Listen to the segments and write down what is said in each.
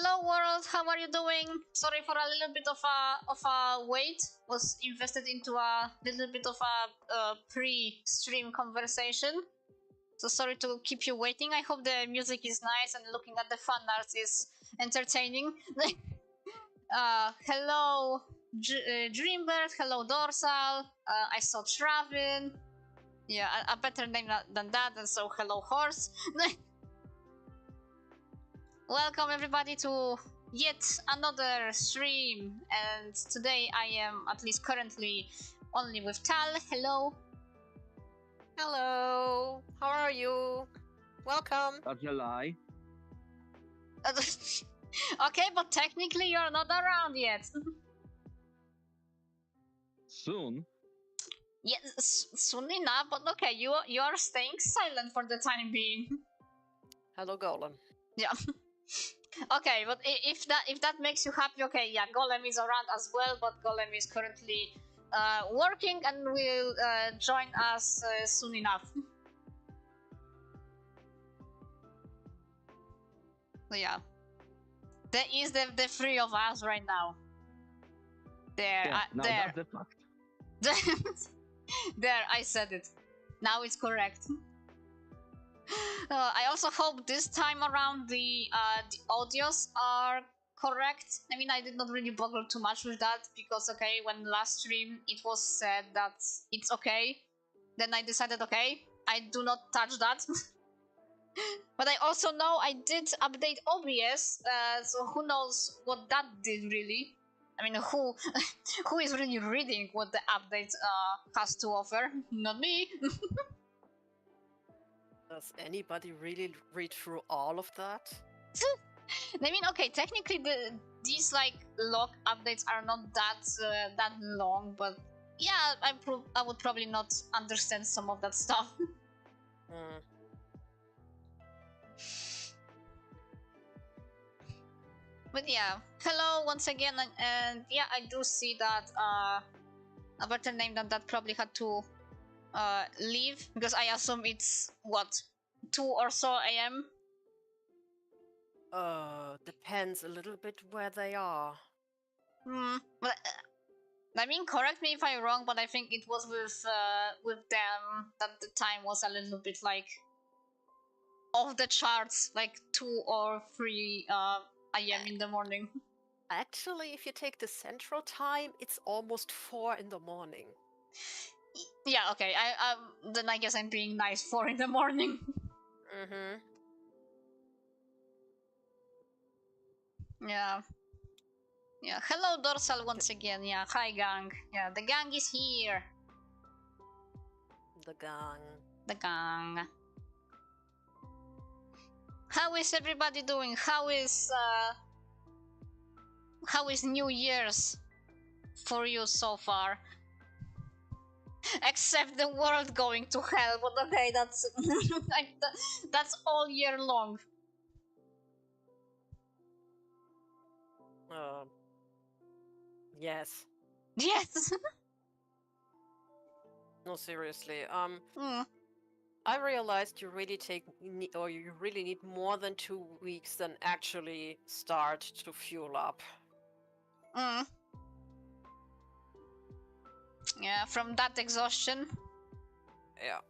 Hello world, how are you doing? Sorry for a little bit of a wait. Was invested into a little bit of a pre-stream conversation. So sorry to keep you waiting. I hope the music is nice and looking at the fan art is entertaining. Hello Dreambird, hello Dorsal. I saw Travin. Yeah, a better name than that, and so hello Horse. Welcome everybody to yet another stream, and today I am, at least currently, only with Tal. Hello. Hello. How are you? Welcome. That's a lie. Okay, but technically you're not around yet. Soon. Yes, soon enough, but okay, you are staying silent for the time being. Hello, Golem. Yeah. Okay, but if that makes you happy, okay, yeah, Golem is around as well, but Golem is currently working and will join us soon enough. So yeah, there is the three of us right now. There, Yeah, now there, that's the fact. there. I said it. Now it's correct. I also hope this time around the audios are correct. I mean, I did not really bother too much with that because, okay, when last stream it was said that it's okay, then I decided, okay, I do not touch that. But I also know I did update OBS, so who knows what that did really. I mean, who is really reading what the update has to offer? Not me. Does anybody really read through all of that? I mean, okay, technically these like log updates are not that long, but yeah, I would probably not understand some of that stuff. But yeah, hello once again, and yeah, I do see that a better name than that probably had to leave because I assume it's what 2 or so a.m. Depends a little bit where they are. But I mean, correct me if I'm wrong, but I think it was with them that the time was a little bit like off the charts, like 2 or 3 a.m. in the morning. Actually, if you take the central time, it's almost 4 in the morning. Yeah, okay. Then I guess I'm being nice. 4 in the morning. Yeah. Yeah. Hello, Dorsal, once again. Yeah. Hi, gang. Yeah, the gang is here. The gang. The gang. How is everybody doing? How is New Year's for you so far? Except the world going to hell, but okay, that's that's all year long. Yes. Yes. No, seriously. I realized you really need more than 2 weeks than actually start to fuel up. Yeah, from that exhaustion. Yeah.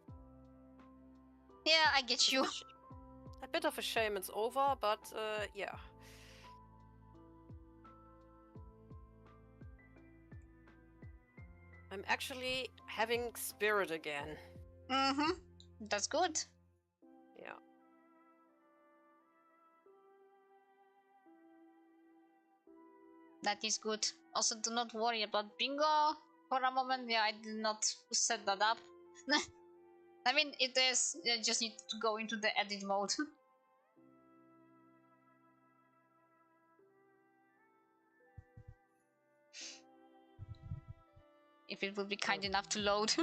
Yeah, I get you. A bit of a shame it's over, but yeah. I'm actually having spirit again. That's good. Yeah. That is good. Also, do not worry about bingo for a moment. Yeah, I did not set that up. I mean, it is. I just need to go into the edit mode. If it would be kind enough to load.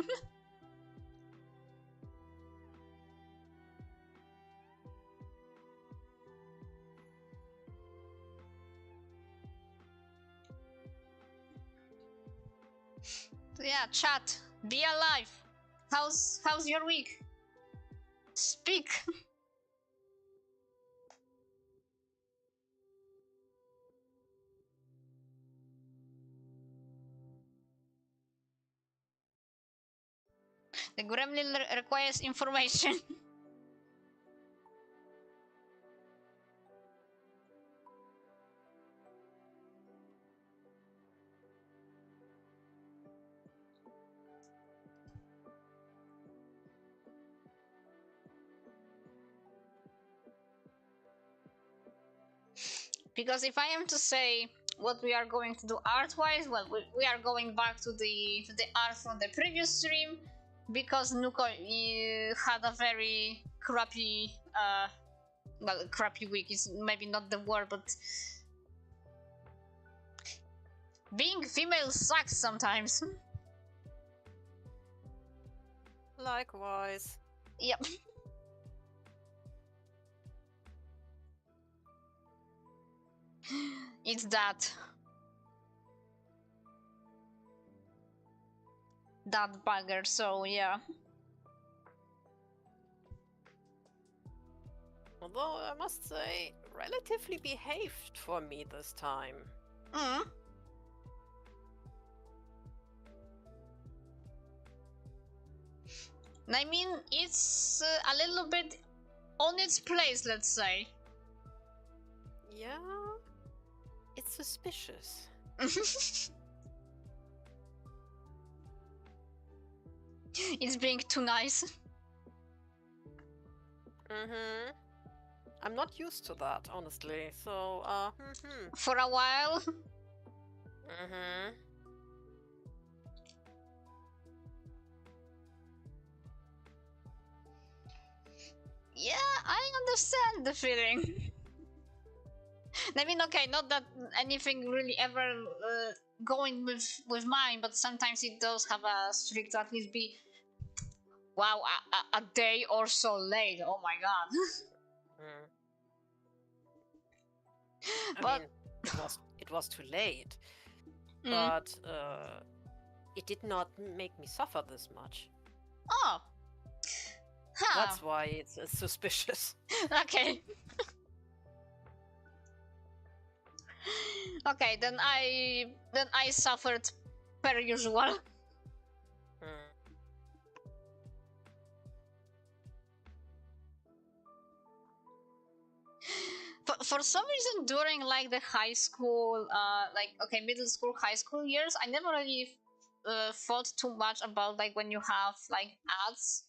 So yeah, chat. Be alive. How's your week? Speak. The gremlin requires information. Because if I am to say what we are going to do art-wise, well, we are going back to the art from the previous stream, because Nuko had a very crappy, well, crappy week is maybe not the word, but being female sucks sometimes. Likewise. Yep. It's that bugger, so yeah. Although I must say, relatively behaved for me this time. Mm. I mean, it's a little bit on its place, let's say. Yeah, it's suspicious. It's being too nice. Mm-hmm. I'm not used to that, honestly, so, For a while. Mm-hmm. Yeah, I understand the feeling. I mean, okay, not that anything really ever going with mine, but sometimes it does have a streak to at least be, wow, a day or so late. Oh my god. I But mean, it was too late, mm. but it did not make me suffer this much. Oh. Huh. That's why it's suspicious. Okay. Okay, then I suffered per usual. For some reason during like the high school, like okay, middle school, high school years, I never really thought too much about like when you have like ads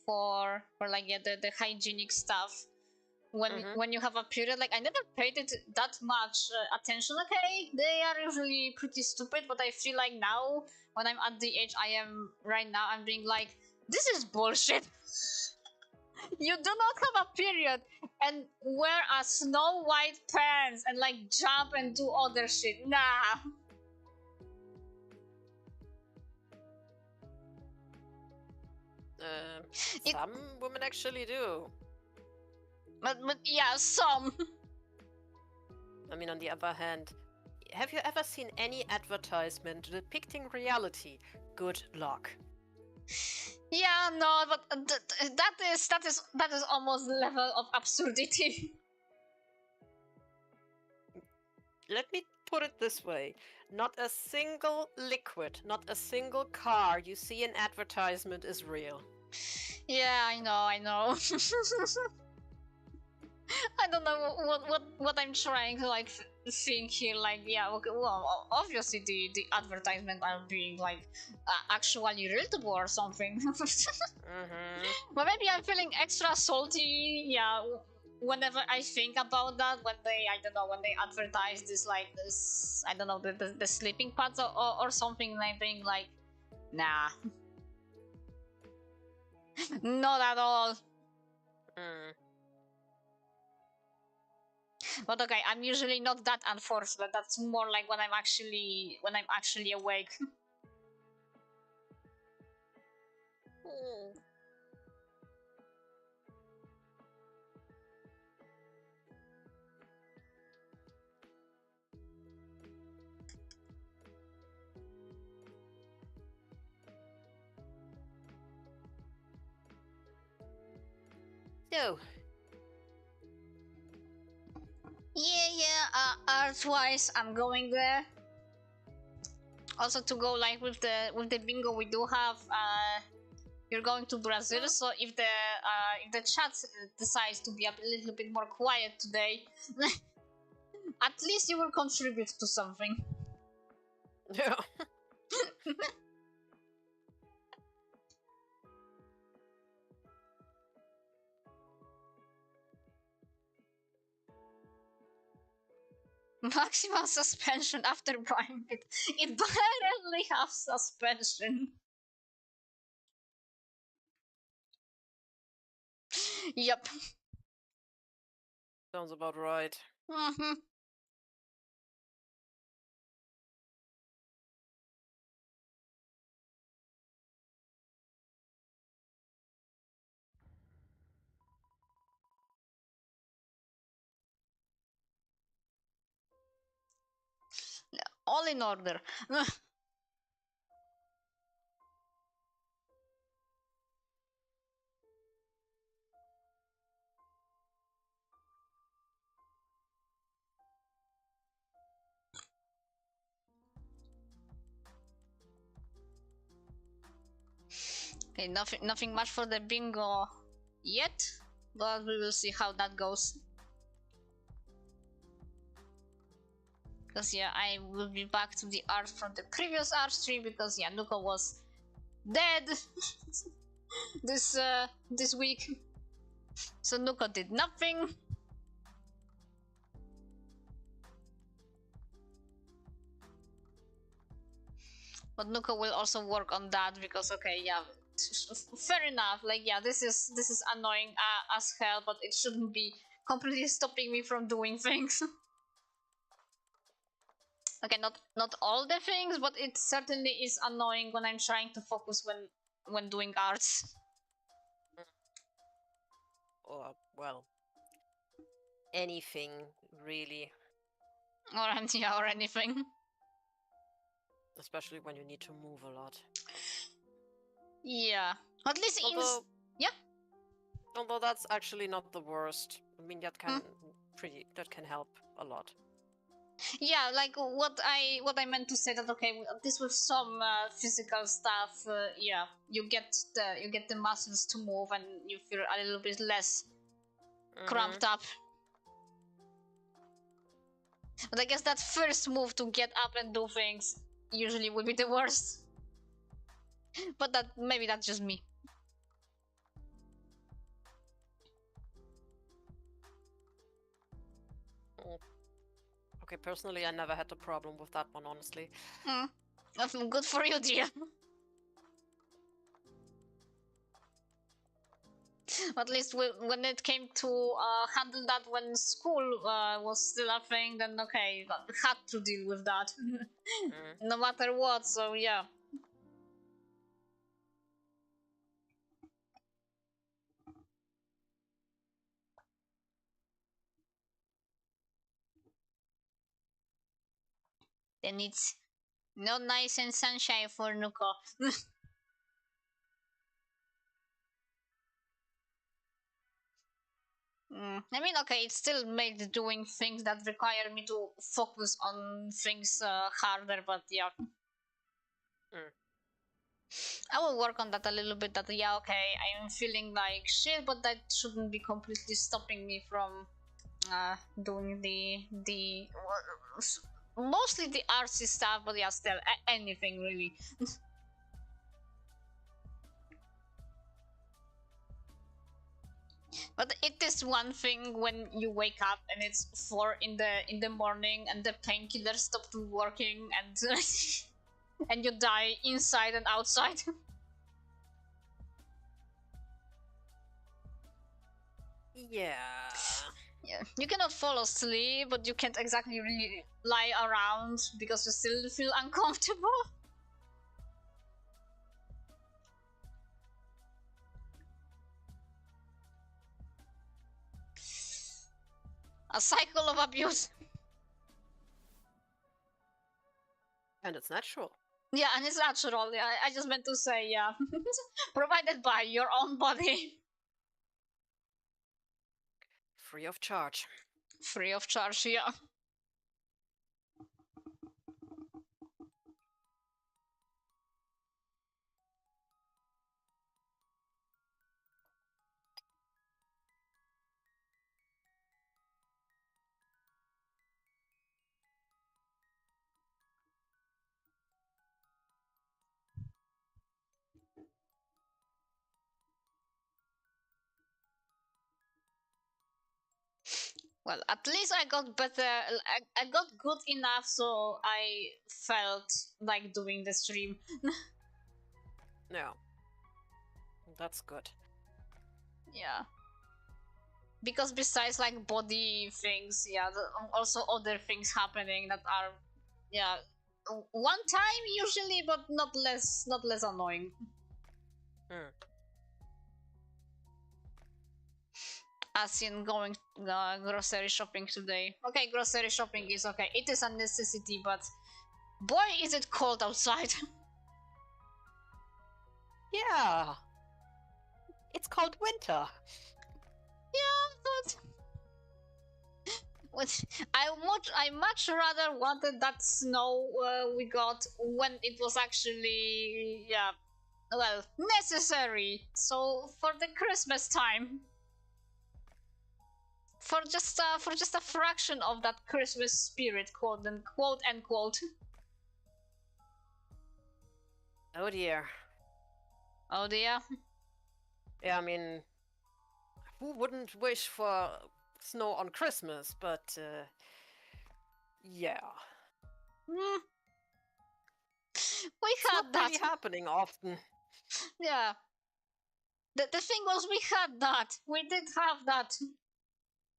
for like yeah, the hygienic stuff when you have a period. Like I never paid it that much attention. Okay, they are usually pretty stupid, but I feel like now when I'm at the age I am right now, I'm being like, this is bullshit. You do not have a period and wear a Snow White pants and like jump and do other shit. Nah. Some women actually do. But yeah, some. I mean, on the other hand, have you ever seen any advertisement depicting reality? Good luck. Yeah, no, but that is almost the level of absurdity. Let me put it this way. Not a single liquid, not a single car you see in advertisement is real. Yeah, I know. I don't know what I'm trying to like think here. Like, yeah, okay, well, obviously the advertisement are being like actually relatable or something. But maybe I'm feeling extra salty. Yeah, whenever I think about that, when they when they advertise this like this, I don't know, the sleeping pads or something, and I'm being like, nah, not at all. But okay, I'm usually not that unfortunate. That's more like when I'm actually awake. So. Yeah. Art-wise, I'm going there. Also to go like with the bingo, we do have you're going to Brazil. So if the chat decides to be a little bit more quiet today, at least you will contribute to something. Yeah. Maximum suspension after buying it. It barely has suspension. Yep. Sounds about right. Mm-hmm. All in order. Okay, nothing much for the bingo yet, but we will see how that goes. Because yeah, I will be back to the art from the previous art stream because yeah, Nuko was dead this week, so Nuko did nothing. But Nuko will also work on that because okay, yeah, fair enough. Like yeah, this is annoying as hell, but it shouldn't be completely stopping me from doing things. Okay, not all the things, but it certainly is annoying when I'm trying to focus when doing arts. Or, well, anything, really. Or anything. Especially when you need to move a lot. Yeah. At least Although, yeah. although that's actually not the worst. I mean, that can that can help a lot. Yeah, like what I meant to say that okay, this with some physical stuff, yeah, you get the muscles to move and you feel a little bit less cramped up. But I guess that first move to get up and do things usually would be the worst. But maybe that's just me. Okay, personally, I never had a problem with that one, honestly. Good for you, dear. At least when it came to handle that when school was still a thing, then okay, had to deal with that. No matter what, so yeah. Then it's not nice and sunshine for Nuko. I mean, okay, it still made doing things that require me to focus on things harder, but yeah. I will work on that a little bit. That yeah, okay, I am feeling like shit, but that shouldn't be completely stopping me from doing the mostly the artsy stuff, but yeah, still anything really. But it is one thing when you wake up and it's 4 in the morning and the painkiller stopped working and and you die inside and outside. Yeah. Yeah, you cannot fall asleep, but you can't exactly really lie around because you still feel uncomfortable. A cycle of abuse. And it's natural. Yeah, and it's natural. Yeah, I just meant to say, yeah. Provided by your own body. Free of charge. Free of charge, yeah. Well, at least I got better. I got good enough, so I felt like doing the stream. No. That's good. Yeah. Because besides like body things, yeah, also other things happening that are, yeah, one time usually, but not less annoying. As in going grocery shopping today. Okay, grocery shopping is okay. It is a necessity, but boy, is it cold outside. Yeah. It's called winter. Yeah, but I much rather wanted that snow we got when it was actually, yeah, well, necessary. So for the Christmas time, for just a fraction of that Christmas spirit, quote unquote. Oh dear. Oh dear. Yeah, I mean, who wouldn't wish for snow on Christmas? But yeah, We it's had not that. really happening often. Yeah. The thing was, we had that. We did have that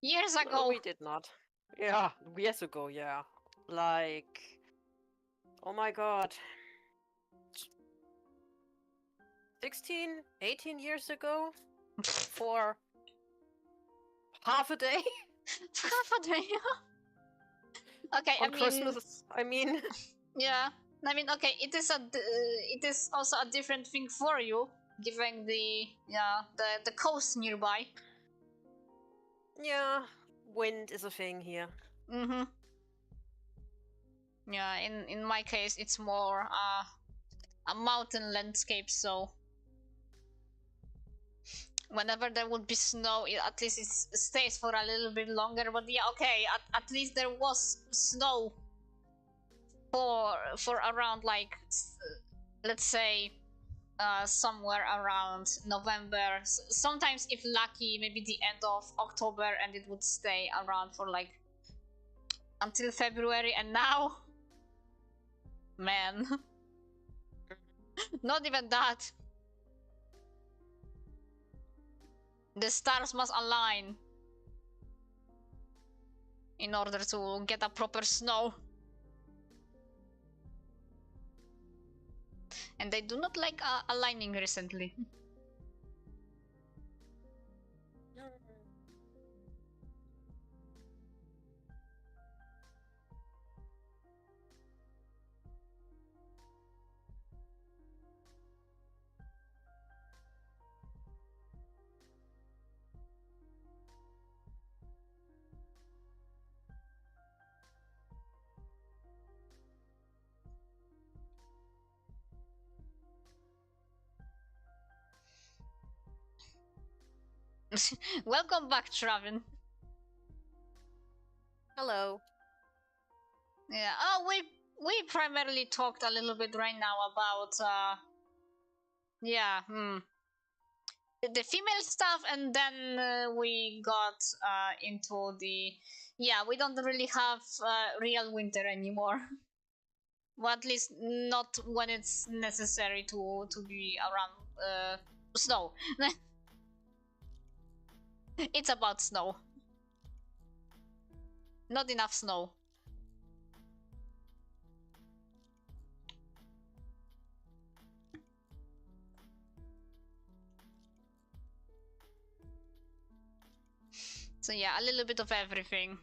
years ago. No, we did not. Yeah, years ago, yeah. Like, oh my god. 16, 18 years ago? For half a day? Half a day. Okay, On Christmas, I mean. Yeah, I mean, okay, it is also a different thing for you, given the coast nearby. Yeah, wind is a thing here. Mm-hmm. Yeah, in my case, it's more a mountain landscape, so whenever there would be snow, at least it stays for a little bit longer. But yeah, okay, at least there was snow for around, like, let's say, somewhere around November, sometimes if lucky maybe the end of October, and it would stay around for like until February. And now, man, not even that. The stars must align in order to get a proper snow. And they do not like aligning recently. Welcome back, Travin. Hello. Yeah. Oh, we primarily talked a little bit right now about yeah, the female stuff, and then we got into the, yeah, we don't really have real winter anymore. Well, at least not when it's necessary to be around snow. It's about snow. Not enough snow. So yeah, a little bit of everything.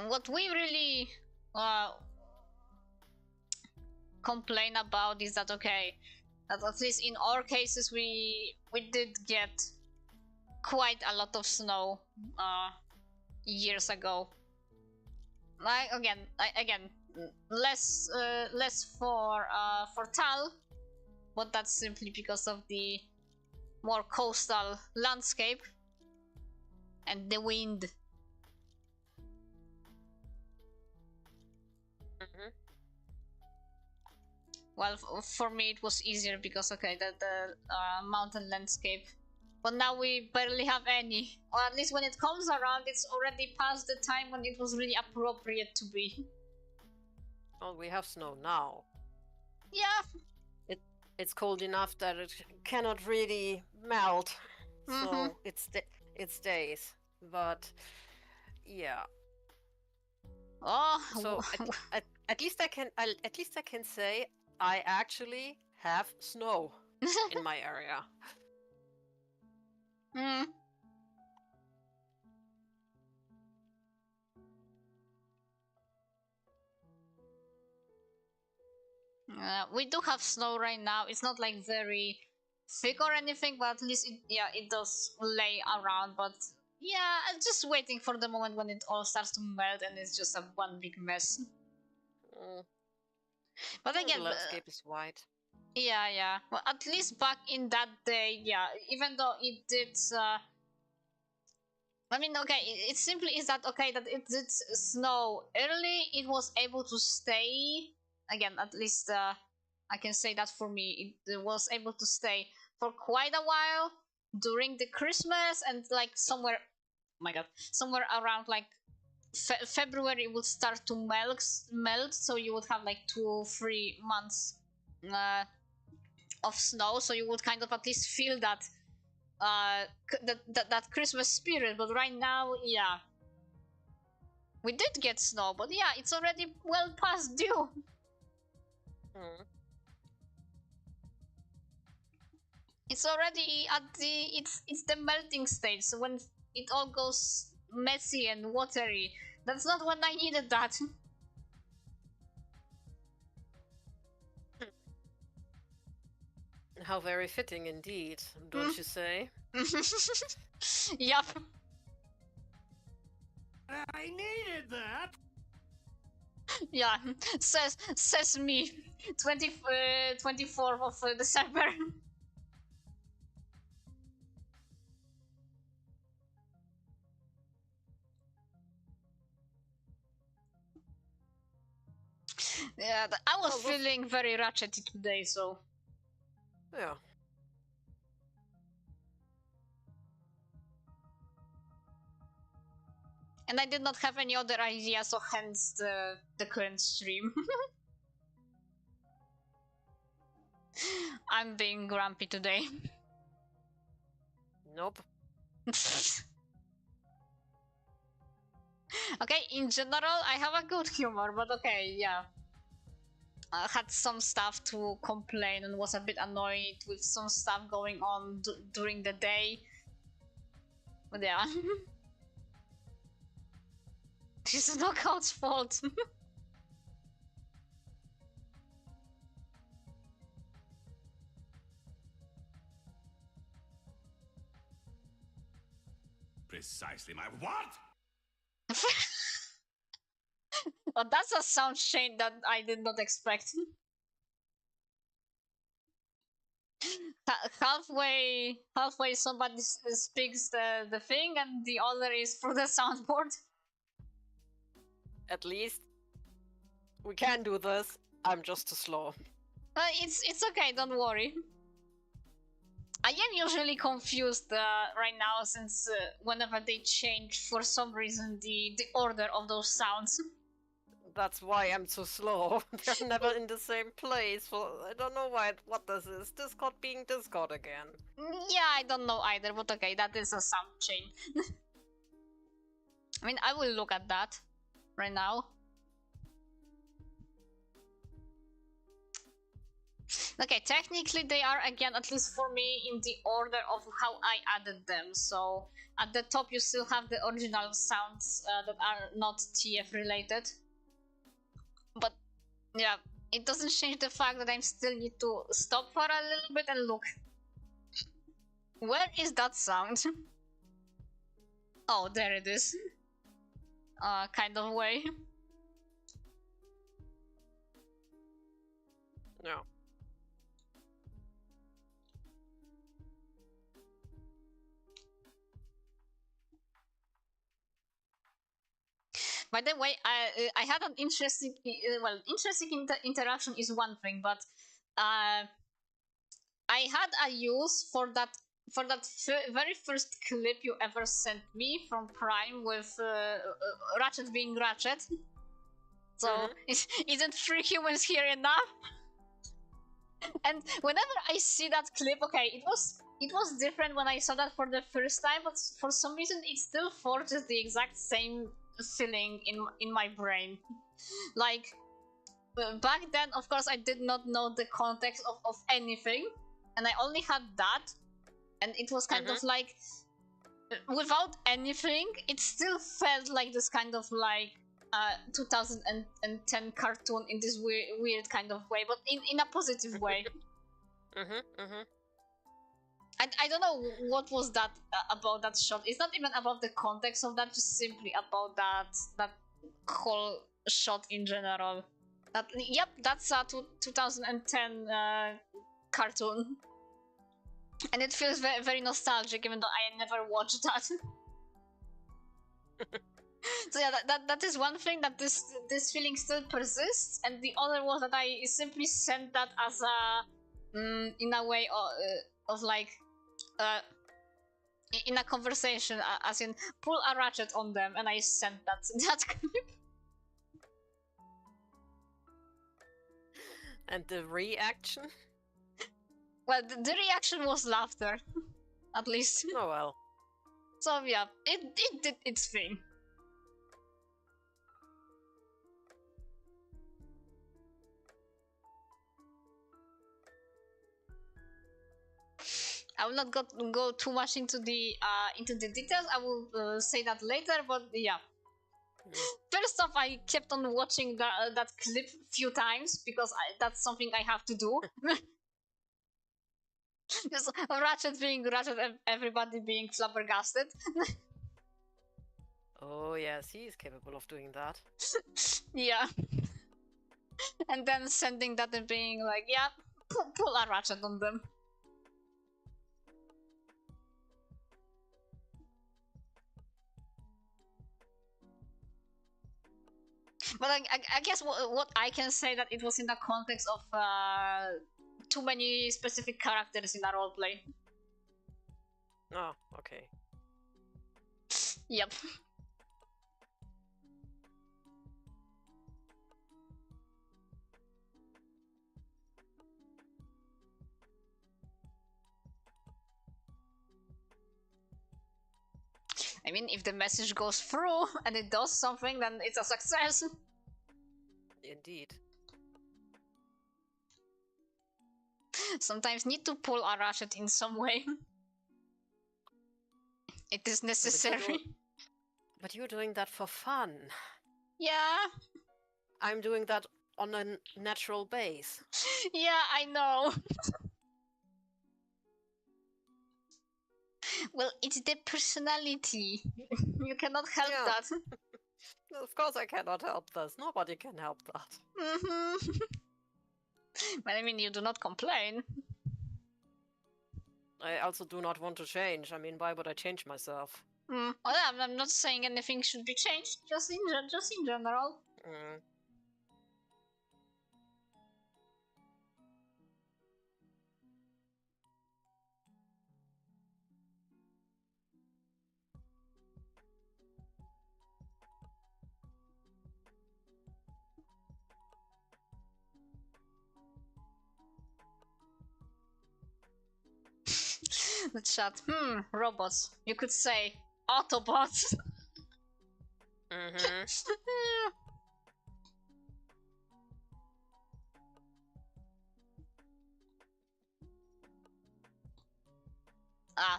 What we really complain about is that, okay, that at least in our cases we did get quite a lot of snow years ago. Again, less for Tal, but that's simply because of the more coastal landscape and the wind. Well, for me it was easier because okay, the mountain landscape, but now we barely have any, or at least when it comes around, it's already past the time when it was really appropriate to be. Well, we have snow now. Yeah. It's cold enough that it cannot really melt, so it stays. But yeah. Oh. So at least I can say I actually have snow in my area. We do have snow right now. It's not like very thick or anything, but at least it does lay around. But yeah, I'm just waiting for the moment when it all starts to melt and it's just a one big mess. But again, the landscape is white. Yeah. Well, at least back in that day, yeah, even though it did I mean, okay, it simply is that okay that it did snow early, it was able to stay. Again, at least I can say that for me, it was able to stay for quite a while during the Christmas and like somewhere, oh my god, somewhere around like February it would start to melt, so you would have like 2-3 months of snow, so you would kind of at least feel that that Christmas spirit. But right now, yeah, we did get snow, but yeah, it's already well past due. It's already at the it's the melting stage, so when it all goes messy and watery, that's not when I needed that. How very fitting indeed, don't you say? Yup. I needed that. Yeah, says me. 24th of December. Yeah, I was feeling very ratchety today, so yeah. And I did not have any other idea, so hence the current stream. I'm being grumpy today. Nope. Okay, in general, I have a good humor, but okay, yeah. I had some stuff to complain and was a bit annoyed with some stuff going on during the day. But yeah. This is Knockout's fault. Precisely my what? Oh, that's a sound change that I did not expect. halfway somebody speaks the thing and the other is through the soundboard. At least we can do this. I'm just too slow. It's okay, don't worry. I am usually confused right now since whenever they change for some reason the order of those sounds. That's why I'm so slow. They're never in the same place. Well, I don't know what this is. Discord being Discord again. Yeah, I don't know either, but okay, that is a sound chain. I mean, I will look at that right now. Okay, technically they are, again, at least for me, in the order of how I added them. So at the top you still have the original sounds that are not TF related. But yeah, it doesn't change the fact that I still need to stop for a little bit and look. Where is that sound? Oh, there it is. Kind of way. Yeah. By the way, I had an interesting, interaction is one thing, but I had a use for that very first clip you ever sent me from Prime with Ratchet being Ratchet. So isn't three humans here enough? And whenever I see that clip, okay, it was different when I saw that for the first time, but for some reason it still forges the exact same feeling in my brain. Like back then, of course, I did not know the context of anything, and I only had that, and it was kind of like without anything, it still felt like this kind of like 2010 cartoon in this weird kind of way, but in a positive way. I don't know what was that about that shot. It's not even about the context of that, just simply about that whole shot in general. Yep, that's a 2010 cartoon, and it feels very, very nostalgic, even though I never watched that. So yeah, that is one thing, that this feeling still persists, and the other was that I simply sent that as a in a way of like in a conversation, as in pull a ratchet on them, and I sent that clip. And the reaction? Well, the reaction was laughter, at least. Oh well. So yeah, it did its thing. I will not go too much into the details. I will say that later, but yeah. First off, I kept on watching that clip few times because that's something I have to do. Just Ratchet being Ratchet, everybody being flabbergasted. Oh yes, he is capable of doing that. Yeah. And then sending that and being like, yeah, pull a Ratchet on them. But I guess what I can say, that it was in the context of too many specific characters in a roleplay. Oh, okay. Yep. I mean, if the message goes through and it does something, then it's a success. Indeed. Sometimes need to pull a ratchet in some way. It is necessary. But you're doing that for fun. Yeah. I'm doing that on a natural base. Yeah, I know. Well, it's the personality. You cannot help that. Of course I cannot help this. Nobody can help that. But I mean, you do not complain. I also do not want to change. I mean, why would I change myself? Well, I'm not saying anything should be changed, just in general. The chat. Robots. You could say Autobots.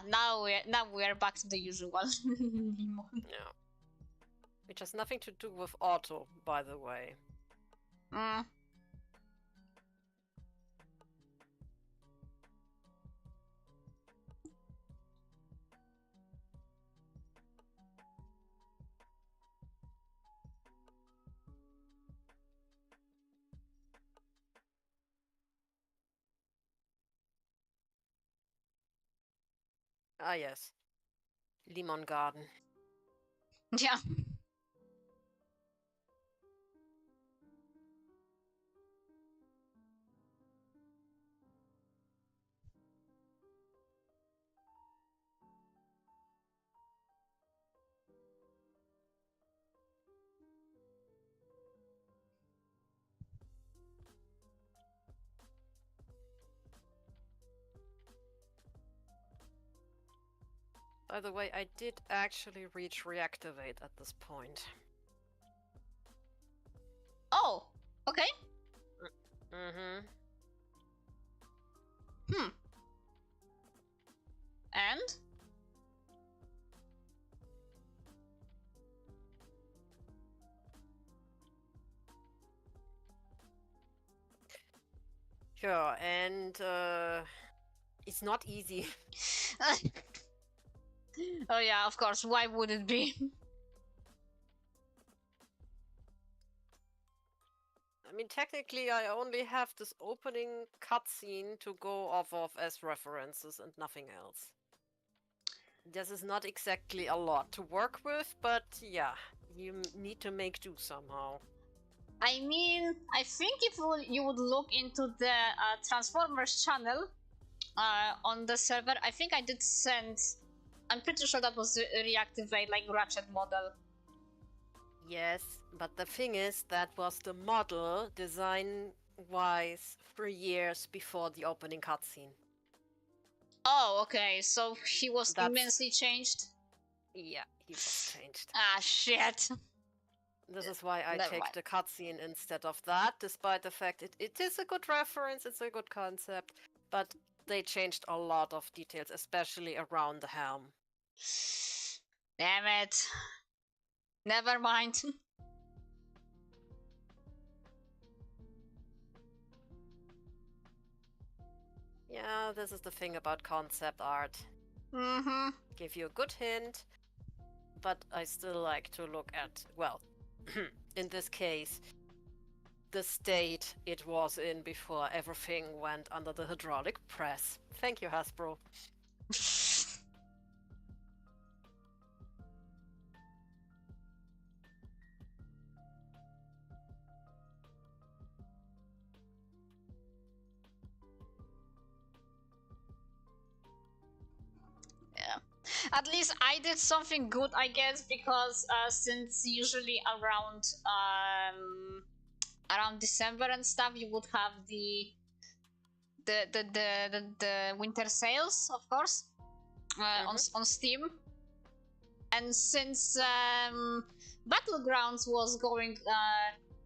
Now we're back to the usual. Yeah. Which has nothing to do with auto, by the way. Ah, yes. Lemon Garden. Yeah. By the way, I did actually reach reactivate at this point. Oh, okay. Mm-hmm. Hmm. And? Sure, and it's not easy. Oh yeah, of course. Why would it be? I mean, technically, I only have this opening cutscene to go off of as references and nothing else. This is not exactly a lot to work with, but yeah, you need to make do somehow. I mean, I think if you would look into the Transformers channel on the server, I think I did send. I'm pretty sure that was reactivate like Ratchet model. Yes, but the thing is, that was the model design-wise 3 years before the opening cutscene. Oh, okay. So he was That's- immensely changed. Yeah, he was changed. Ah, shit. This is why I Never take mind. the cutscene instead of that, despite the fact it is a good reference, it's a good concept, but they changed a lot of details, especially around the helm. Damn it. Never mind. Yeah, this is the thing about concept art. Mm-hmm. Give you a good hint, but I still like to look at, well, in this case, the state it was in before everything went under the hydraulic press. Thank you, Hasbro. Yeah. At least I did something good, I guess, because since usually around December and stuff, you would have the winter sales, of course, on Steam. And since Battlegrounds was going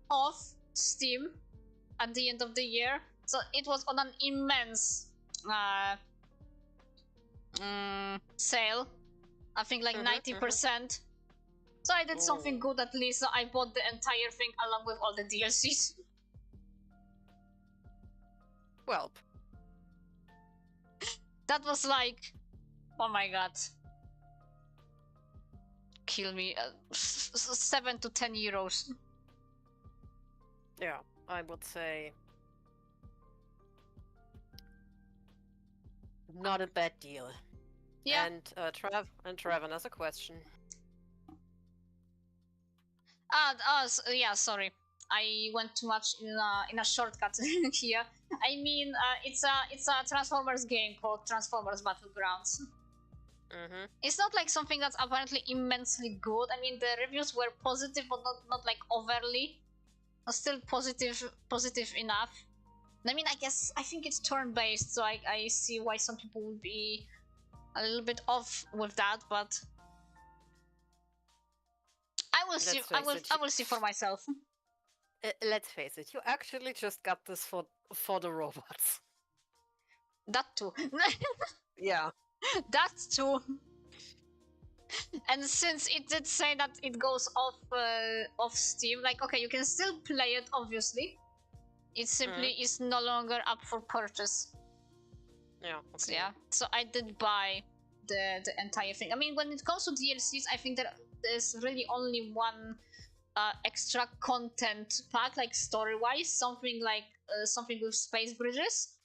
off Steam at the end of the year, so it was on an immense sale. I think like 90%. So I did something good at least. So I bought the entire thing along with all the DLCs. Well, That was like, oh my god, kill me. 7 to 10 euros. yeah, I would say not a bad deal. Yeah. And Trevor has a question. Yeah, sorry. I went too much in a shortcut here. I mean, it's a Transformers game called Transformers Battlegrounds. It's not like something that's apparently immensely good. I mean, the reviews were positive, but not like overly. Still positive enough. I mean, I think it's turn-based, so I see why some people would be a little bit off with that, but I will see. I will see for myself. Let's face it, you actually just got this for the robots. That too. Yeah. That too. And since it did say that it goes off Steam, like, okay, you can still play it, obviously. It simply is no longer up for purchase. Yeah. Okay. So, yeah. So I did buy the entire thing. I mean, when it comes to DLCs, I think there's really only one extra content pack, like story-wise, something with space bridges.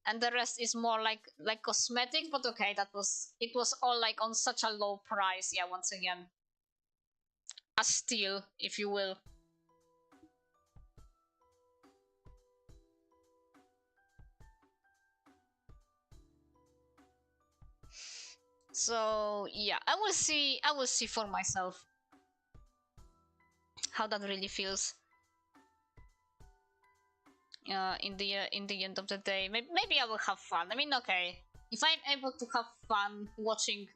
and the rest is more like cosmetics. But okay, it was all like on such a low price. Yeah, once again, a steal, if you will. So yeah, I will see for myself how that really feels. In the end of the day, maybe I will have fun. I mean, okay, if I'm able to have fun watching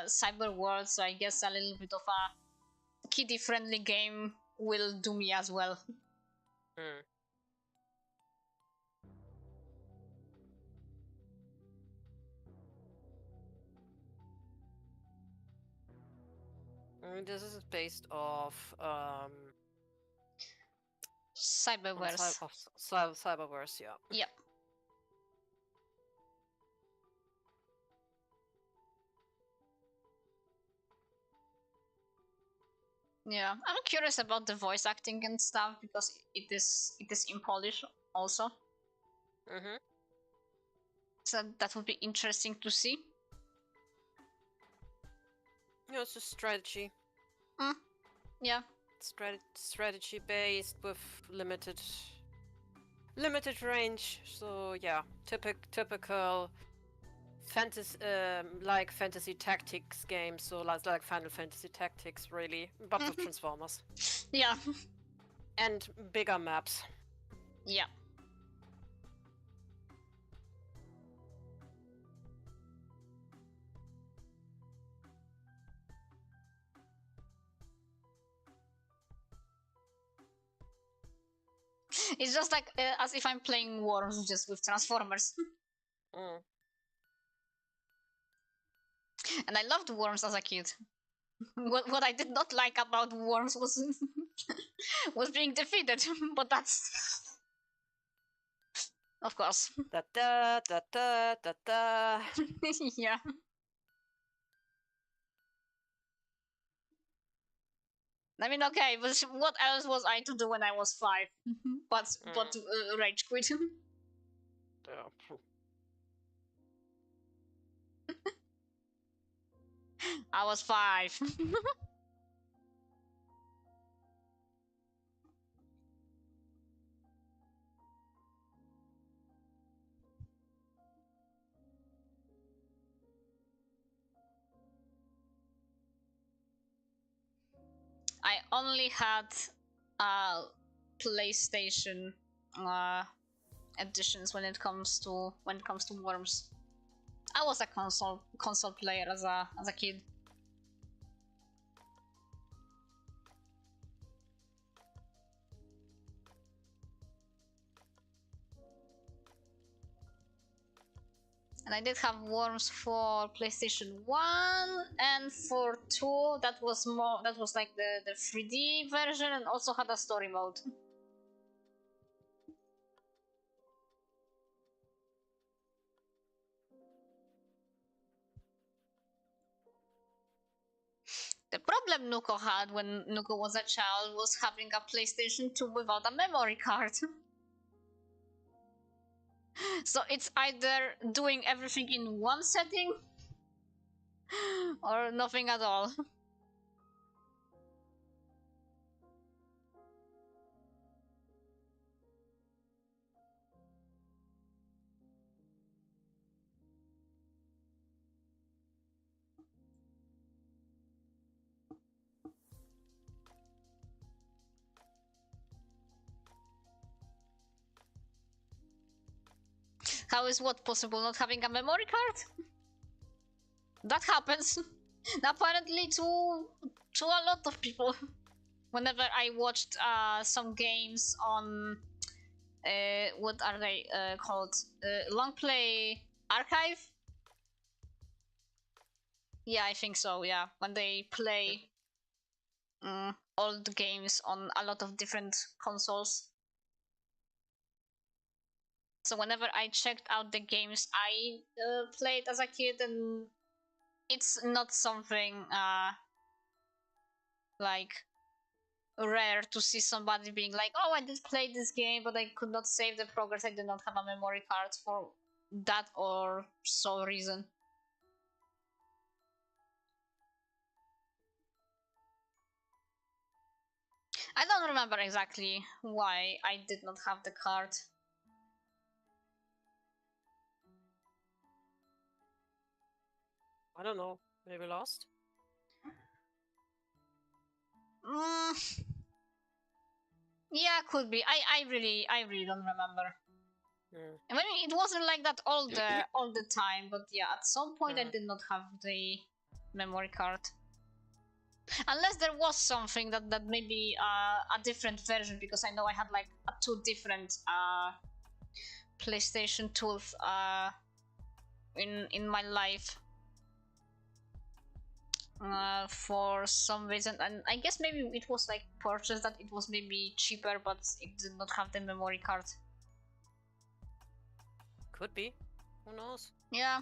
Cyber World, so I guess a little bit of a kiddie-friendly game will do me as well. Hmm. This is based off Cyberverse. Cyberverse, yeah. Yep. Yeah, I'm curious about the voice acting and stuff because it is in Polish also. Mm-hmm. So that would be interesting to see. Yeah, it's a strategy. Yeah. Strategy based with limited range. So yeah, typical fantasy like fantasy tactics games. So like Final Fantasy Tactics, really, but with Transformers. Yeah. And bigger maps. Yeah. It's just like as if I'm playing Worms just with Transformers. Mm. And I loved Worms as a kid. What I did not like about Worms was was being defeated, but that's of course. Da da da da da da. Yeah. I mean, okay, but what else was I to do when I was 5? but rage quit. Yeah. I was 5. I only had PlayStation editions when it comes to Worms. I was a console player as a kid. And I did have Worms for PlayStation 1 and for 2. That was like the 3D version and also had a story mode. The problem Nuko had when Nuko was a child was having a PlayStation 2 without a memory card. So it's either doing everything in one setting or nothing at all. How is what possible? Not having a memory card? That happens. Apparently to a lot of people. Whenever I watched some games on what are they called? Long Play Archive? Yeah, I think so, yeah. When they play old games on a lot of different consoles. So whenever I checked out the games I played as a kid, and it's not something like rare to see somebody being like, oh, I did play this game, but I could not save the progress. I did not have a memory card for that or sole reason. I don't remember exactly why I did not have the card. I don't know. Maybe lost? Yeah, could be. I really don't remember. Hmm. I mean, it wasn't like that all the time, but yeah, at some point I Hmm. did not have the memory card. Unless there was something that maybe a different version, because I know I had like two different PlayStation tools in my life for some reason, and I guess maybe it was like purchased that it was maybe cheaper, but it did not have the memory card. Could be. Who knows? Yeah.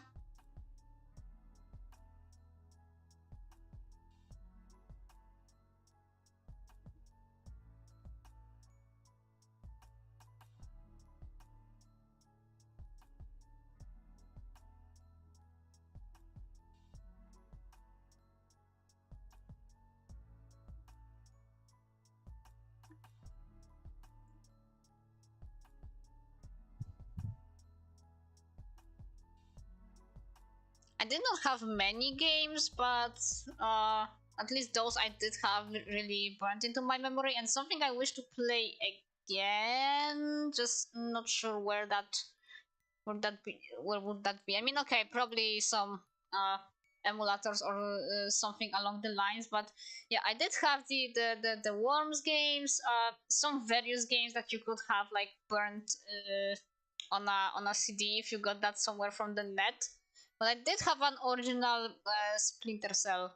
I did not have many games, but at least those I did have really burnt into my memory, and something I wish to play again. Just not sure where that would that be. Where would that be? I mean, okay, probably some emulators or something along the lines. But yeah, I did have the Worms games, some various games that you could have like burnt on a CD if you got that somewhere from the net. But I did have an original Splinter Cell.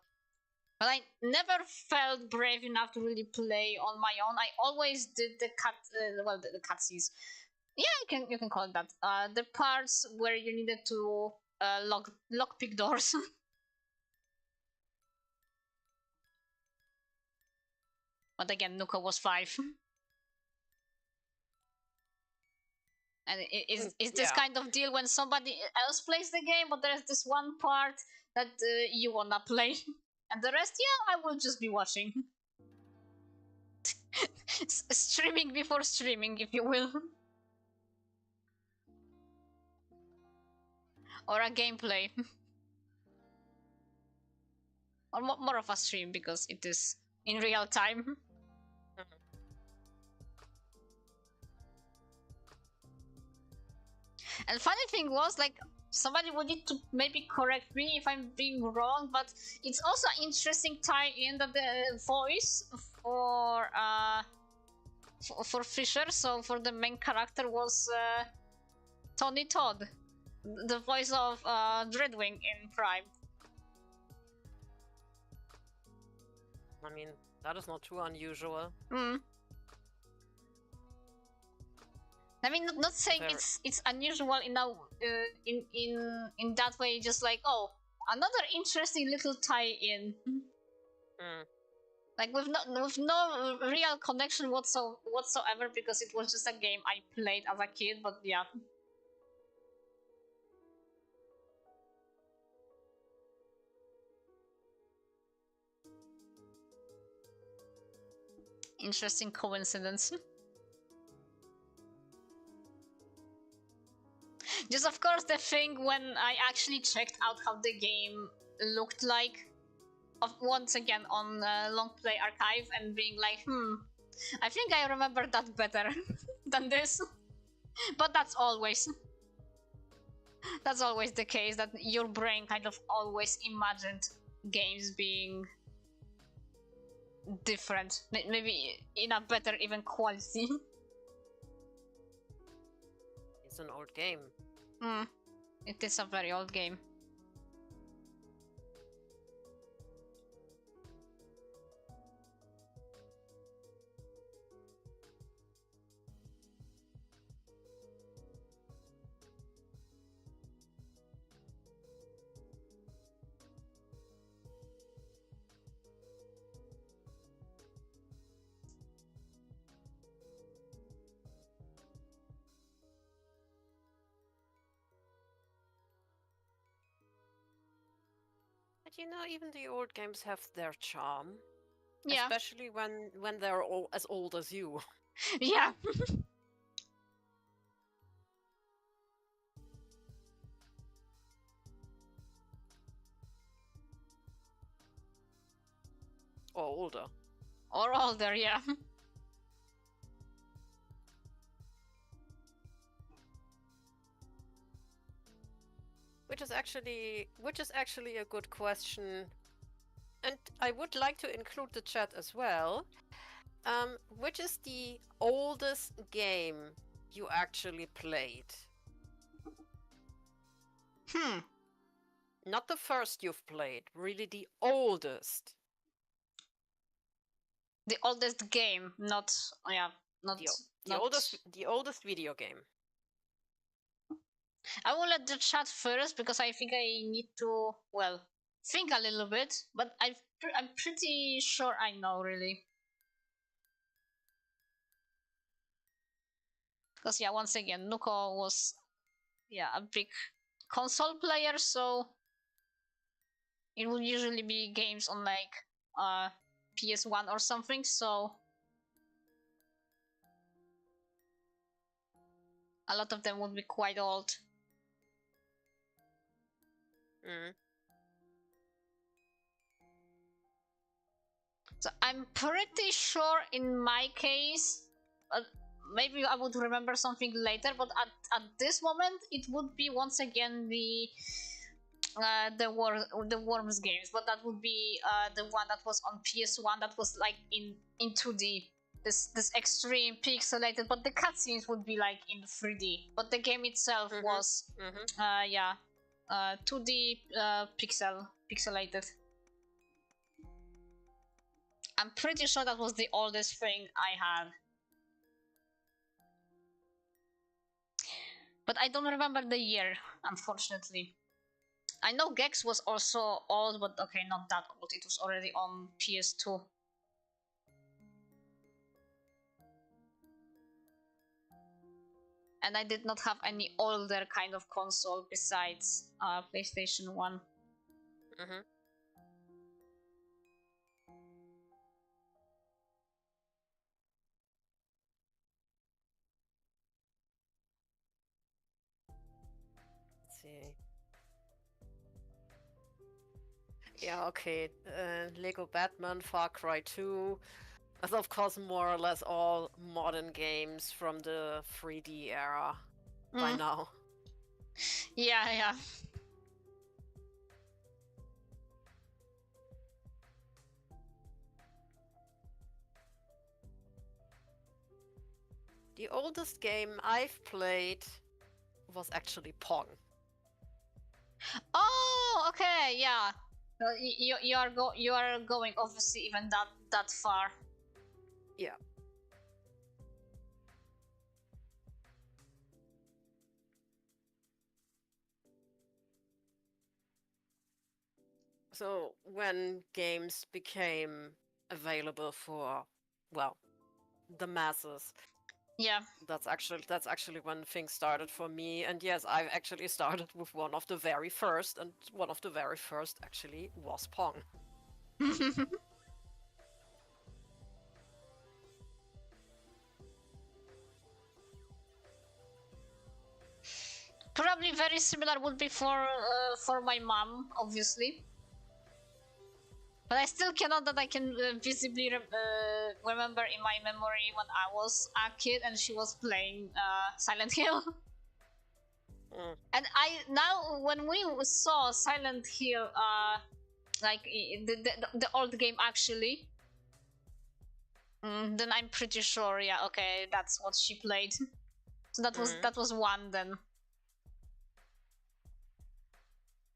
But I never felt brave enough to really play on my own. I always did the the cutscenes. Yeah, you can call it that. The parts where you needed to lockpick doors. But again, Nuka was 5. And it's this Yeah. kind of deal when somebody else plays the game, but there's this one part that you wanna play, and the rest, yeah, I will just be watching. Streaming before streaming, if you will. Or a gameplay. Or more of a stream, because it is in real time. And funny thing was, like, somebody would need to maybe correct me if I'm being wrong, but it's also an interesting tie-in that the voice for Fisher, so for the main character, was Tony Todd, the voice of Dreadwing in Prime. I mean, that is not too unusual. I mean, not saying it's unusual in a in that way. Just like, oh, another interesting little tie-in. Like with no real connection whatsoever, because it was just a game I played as a kid. But yeah. Interesting coincidence. Just of course the thing when I actually checked out how the game looked like, once again on Long Play Archive, and being like, I think I remember that better than this. But that's always the case, that your brain kind of always imagined games being different, maybe in a better even quality. It's an old game. It is a very old game. But you know, even the old games have their charm. Yeah. Especially when they're all as old as you. Yeah. Or older. Or older, yeah. Which is actually a good question. And I would like to include the chat as well. Which is the oldest game you actually played? Not the first you've played, really the oldest. The oldest game, not not The oldest video game. I will let the chat first because I think I need to think a little bit, but I'm pretty sure I know really. Because once again, Nuko was a big console player, so it would usually be games on like PS1 or something, so a lot of them would be quite old. So I'm pretty sure in my case, maybe I would remember something later, but at this moment it would be once again the Worms games, but that would be the one that was on PS1 that was like in 2D. This extreme pixelated, but the cutscenes would be like in 3D. But the game itself was 2D pixelated. I'm pretty sure that was the oldest thing I had. But I don't remember the year, unfortunately. I know Gex was also old, but okay, not that old. It was already on PS2. And I did not have any older kind of console besides PlayStation 1. Let's see. Yeah, okay. Lego Batman, Far Cry 2. That's of course more or less all modern games from the 3D era by now. Yeah. The oldest game I've played was actually Pong. Oh, okay, yeah. You are going obviously even that far. Yeah. So when games became available for, well, the masses. Yeah. That's actually when things started for me. And yes, I've actually started with one of the very first, and one of the very first actually was Pong. Probably very similar would be for my mom, obviously. But I still cannot that I can visibly remember in my memory when I was a kid and she was playing Silent Hill. And now when we saw Silent Hill, like the old game actually, then I'm pretty sure, yeah, okay, that's what she played. So that was one then.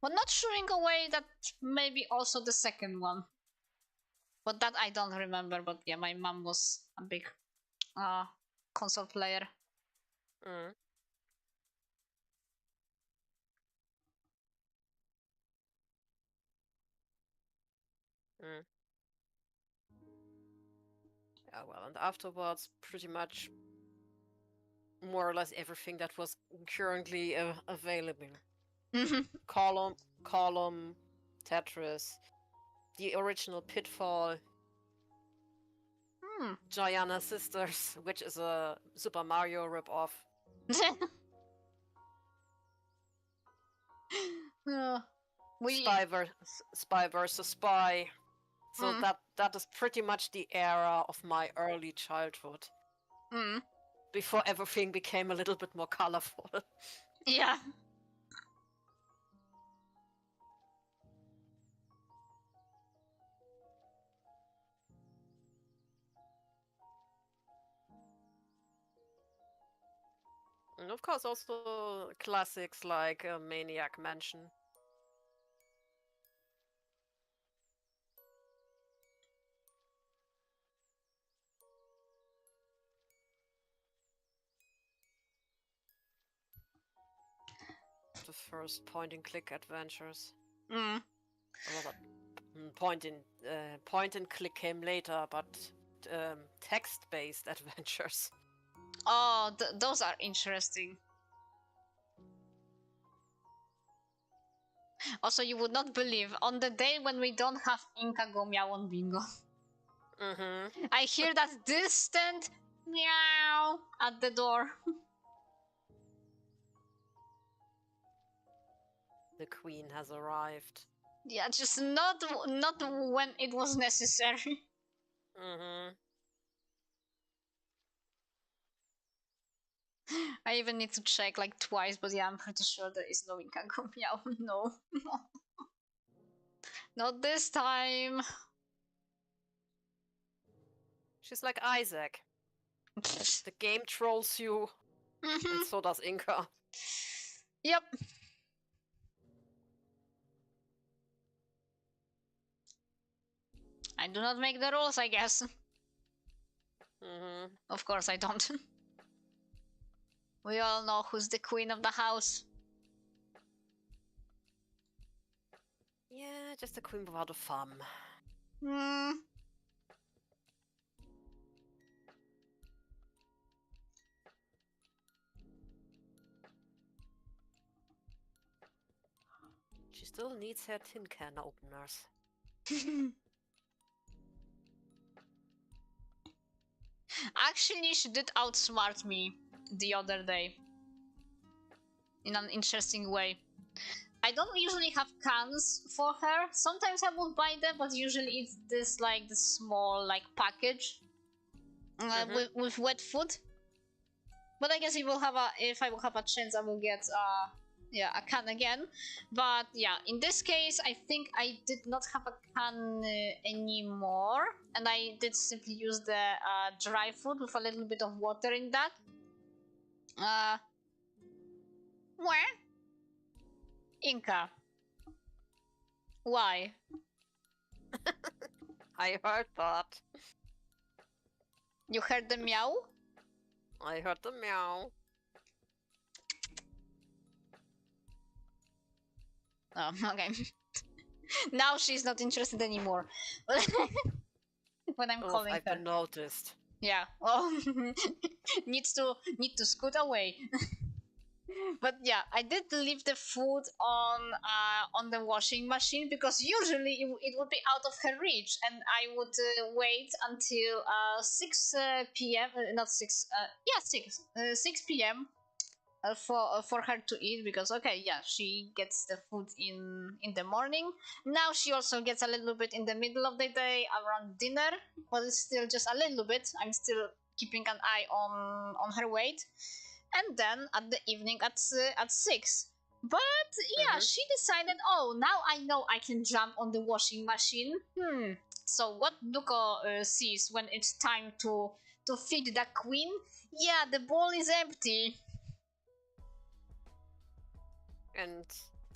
But not shooing away that maybe also the second one. But that I don't remember, but yeah, my mom was a big console player. Yeah, well, and afterwards, pretty much more or less everything that was currently available. Column, Tetris, the original Pitfall, Hmm. Gianna Sisters, which is a Super Mario ripoff. We Spy versus Spy. So Mm. that is pretty much the era of my early childhood. Mm. Before everything became a little bit more colorful. Yeah. And of course also classics like Maniac Mansion. The first point-and-click adventures. Mm. Well, that point-and-click came later, but text-based adventures. Oh, those are interesting. Also, you would not believe, on the day when we don't have Inka go meow on bingo, Mm-hmm. I hear that distant meow at the door. The queen has arrived. Yeah, just not when it was necessary. Mm-hmm. I even need to check like twice, but yeah, I'm pretty sure there is no Inka go meow. No. Not this time. She's like Isaac. The game trolls you, Mhm. and so does Inka. Yep. I do not make the rules, I guess. Mm-hmm. Of course I don't. We all know who's the queen of the house. Yeah, just a queen without a thumb. Hmm. She still needs her tin can openers. Actually, she did outsmart me the other day. In an interesting way. I don't usually have cans for her. Sometimes I will buy them, but usually it's this like the small like package with wet food. But I guess if I will have a chance, I will get yeah, a can again. But yeah, in this case, I think I did not have a can anymore, and I did simply use the dry food with a little bit of water in that. Where? Inka. Why? I heard that. You heard the meow? I heard the meow. Oh, okay. Now she's not interested anymore. When I'm calling I've her. been noticed. Yeah. Oh, need to scoot away. But yeah, I did leave the food on the washing machine because usually it would be out of her reach, and I would wait until 6 p.m. Not 6. Yeah, 6 p.m. For her to eat, because okay, yeah, she gets the food in the morning. Now she also gets a little bit in the middle of the day around dinner, but it's still just a little bit. I'm still keeping an eye on her weight. And then at the evening at 6. But yeah, she decided, oh, now I know I can jump on the washing machine. So what Duko sees when it's time to feed the queen? Yeah, the bowl is empty. And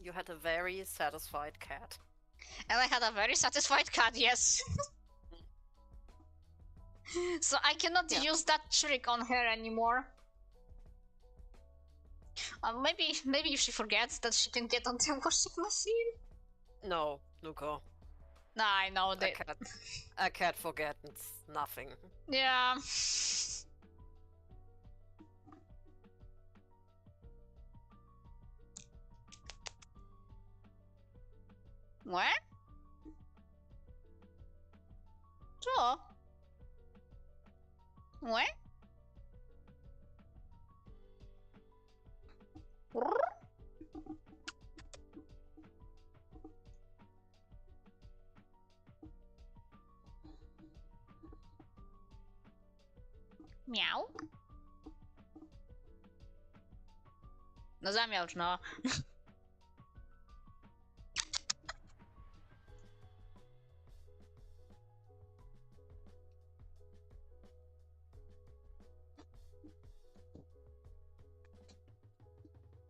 you had a very satisfied cat. And I had a very satisfied cat, yes. So I cannot use that trick on her anymore. Maybe if she forgets that she can get on the washing machine. No, Luco. Nah, I know that. A cat forgets nothing. Yeah. What? Miał? No zamiałcz, no.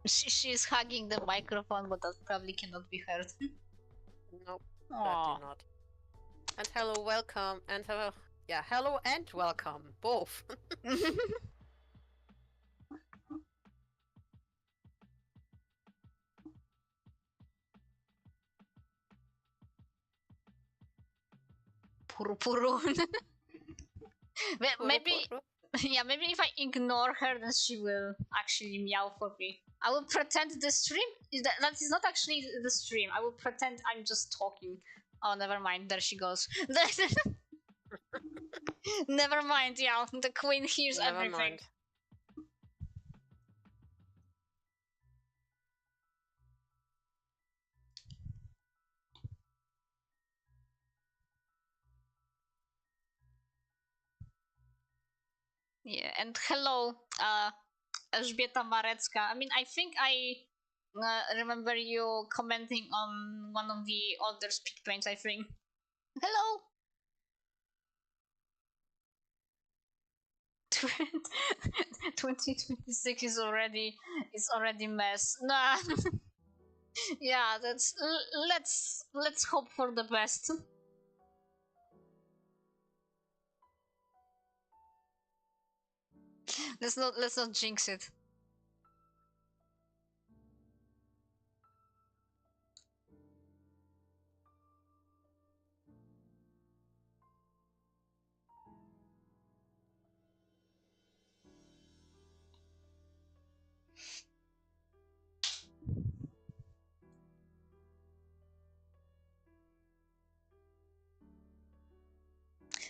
She's hugging the microphone, but that probably cannot be heard. Nope, Aw. sadly not. And hello, welcome, and hello. Yeah, hello and welcome, both. Puru. Maybe, Puru. yeah, maybe if I ignore her, then she will actually meow for me. I will pretend the stream that is not actually the stream. I will pretend I'm just talking. Oh, never mind. There she goes. Never mind. Yeah, the queen hears Never everything. mind. Yeah, and hello, Elżbieta Marecka. I mean, I think I remember you commenting on one of the older speed paints, I think. Hello! 2026 is already mess. Nah. Yeah, that's let's hope for the best. let's not jinx it.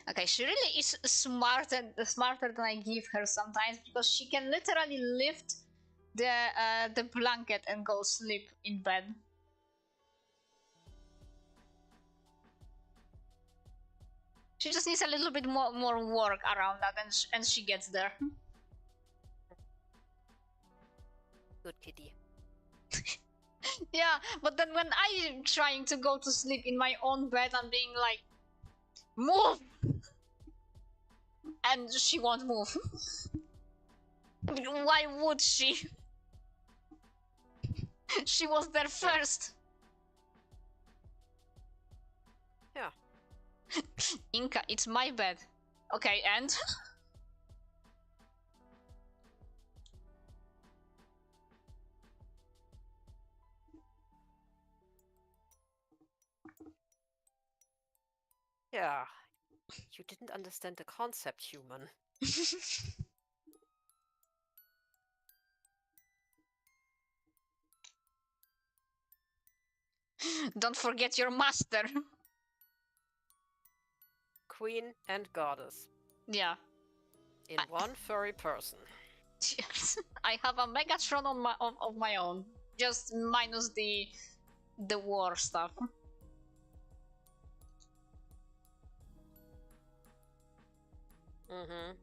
Okay, she really is smarter than I give her sometimes, because she can literally lift the blanket and go sleep in bed. She just needs a little bit more work around that, and she gets there. Good kitty. Yeah, but then when I'm trying to go to sleep in my own bed, I'm being like, move! And she won't move. Why would she? She was there first. Yeah. Inka, it's my bed. Okay, and? Yeah. You didn't understand the concept, human. Don't forget your master. Queen and goddess. Yeah. In one furry person. Yes. I have a Megatron on of my own. Just minus the war stuff. Mm-hmm.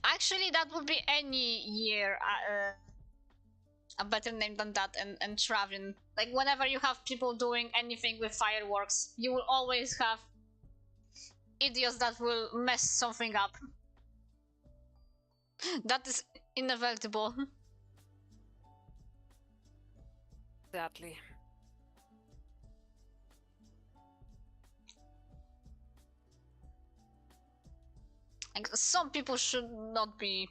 Actually, that would be any year a better name than that, and Travin. Like, whenever you have people doing anything with fireworks, you will always have idiots that will mess something up. That is inevitable. Sadly. Like, some people should not be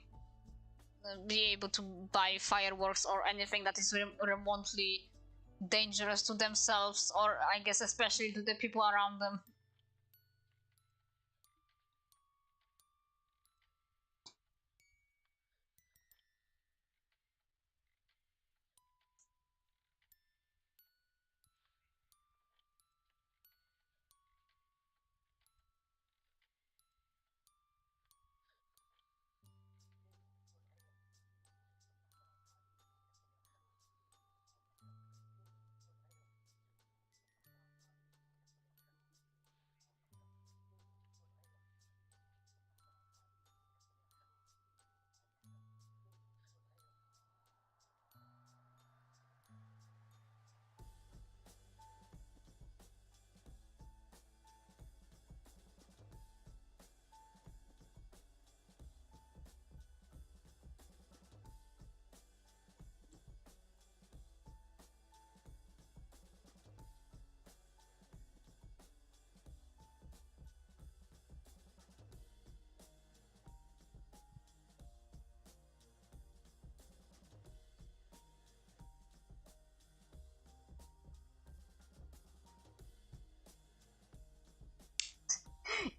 able to buy fireworks or anything that is remotely dangerous to themselves, or I guess especially to the people around them.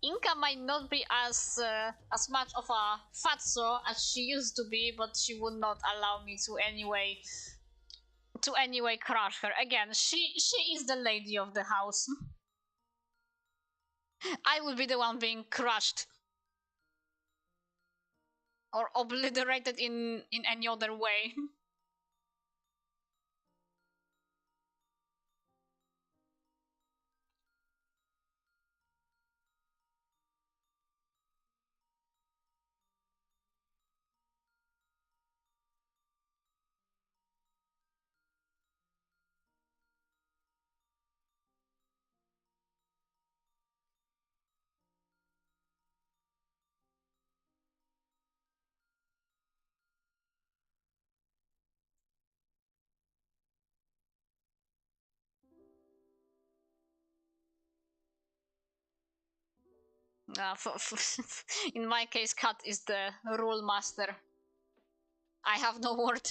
Inka might not be as much of a fatso as she used to be, but she would not allow me to anyway crush her. Again, she is the lady of the house. I would be the one being crushed or obliterated in any other way. In my case, Kat is the rule master. I have no word.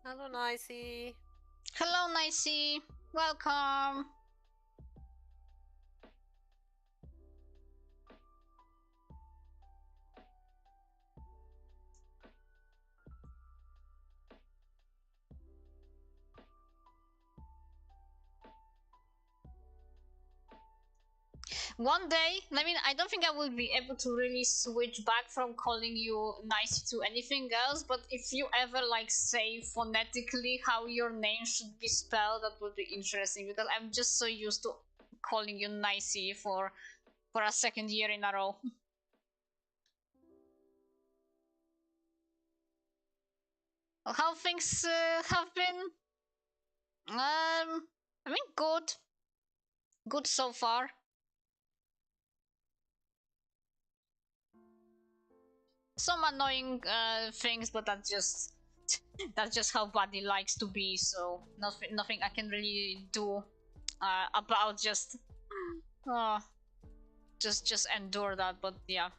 Hello, Nicey. Hello, Nicey. Welcome. One day, I mean, I don't think I will be able to really switch back from calling you Nicey to anything else, but if you ever like say phonetically how your name should be spelled, that would be interesting, because I'm just so used to calling you Nicey for a second year in a row. How things have been? I mean, good so far. Some annoying things, but that's just how Buddy likes to be. So nothing I can really do about uh, just endure that. But yeah.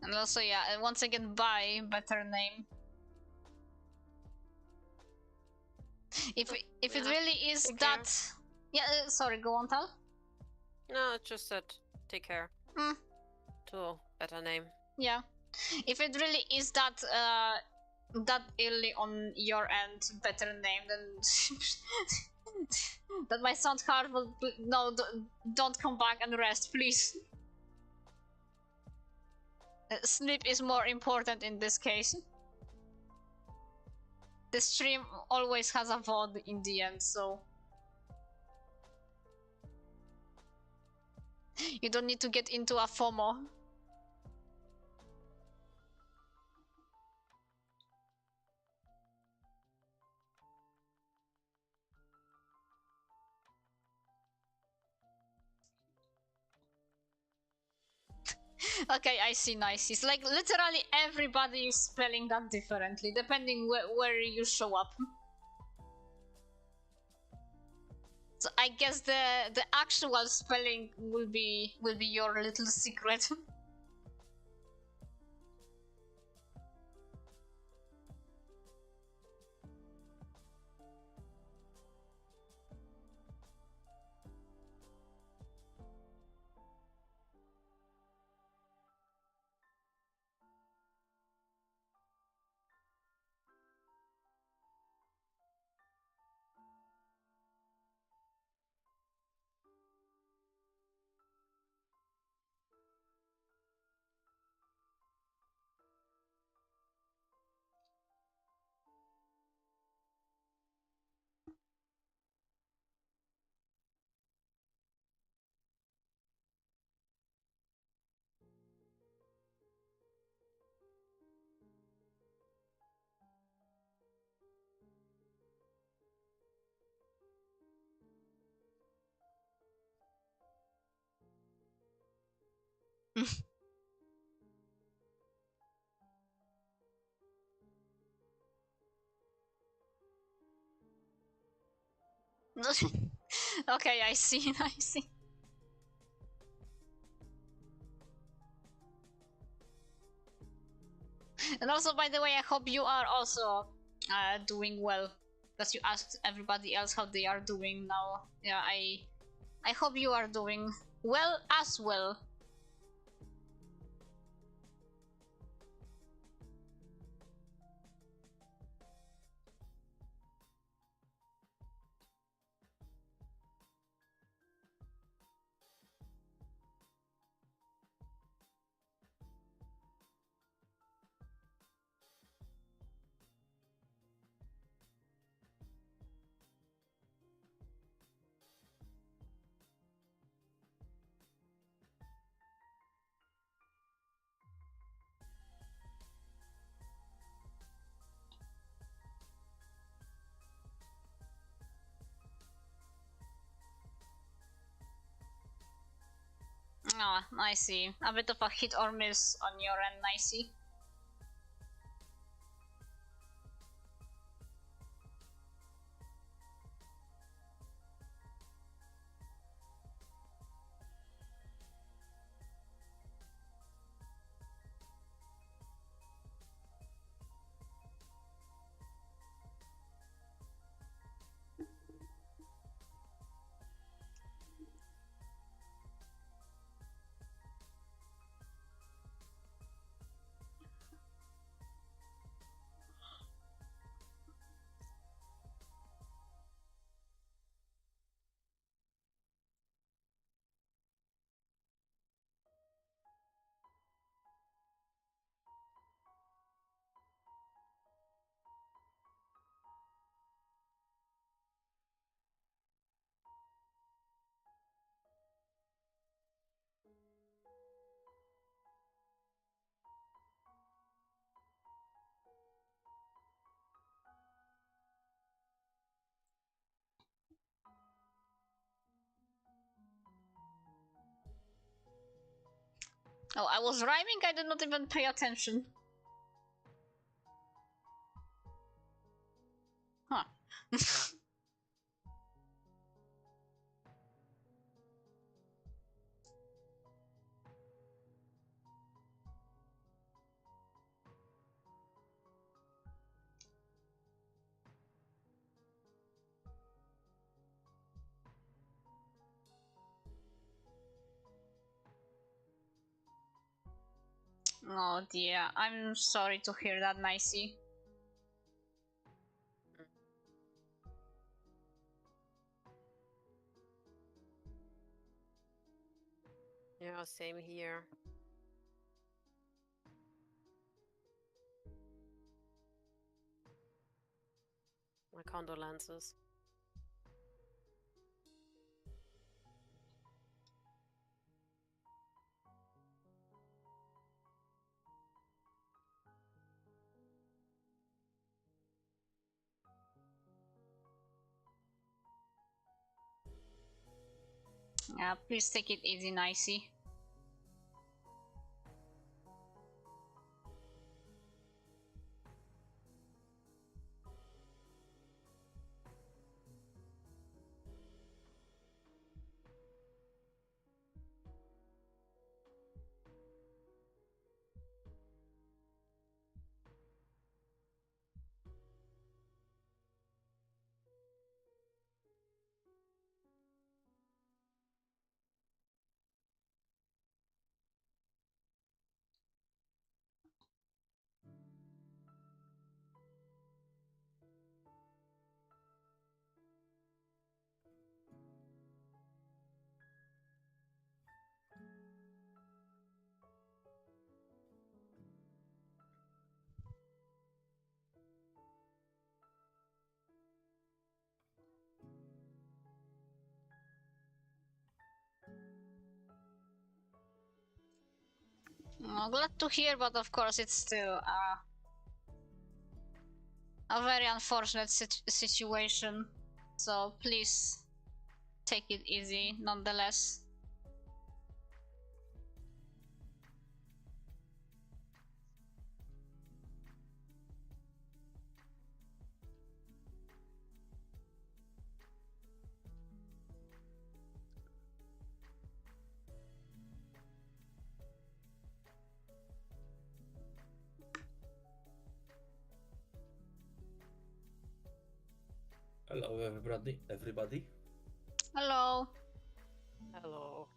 And also, yeah, once again, buy better name. If it Yeah, really is take that, care. yeah. Sorry, go on, Tal. No, it's just that. Take care. Hmm. To better name. Yeah, if it really is that that early on your end, better name, then That might sound hard, but no, don't come back and rest, please. Sleep is more important in this case. The stream always has a VOD in the end, so you don't need to get into a FOMO. Okay, I see, nice. It's like literally everybody is spelling that differently, depending where you show up. So I guess the actual spelling will be your little secret. Okay, I see, I see. And also, by the way, I hope you are also doing well. Because you asked everybody else how they are doing now. Yeah, I hope you are doing well as well. Ah, I see. A bit of a hit or miss on your end, I see. Oh, I was rhyming, I did not even pay attention. Huh. Oh dear, I'm sorry to hear that, Nicey. Yeah, same here. My condolences. Yeah, please take it easy, Nicey. Glad to hear, but of course it's still a very unfortunate situation. So please take it easy nonetheless. Hello, everybody. Hello. Hello.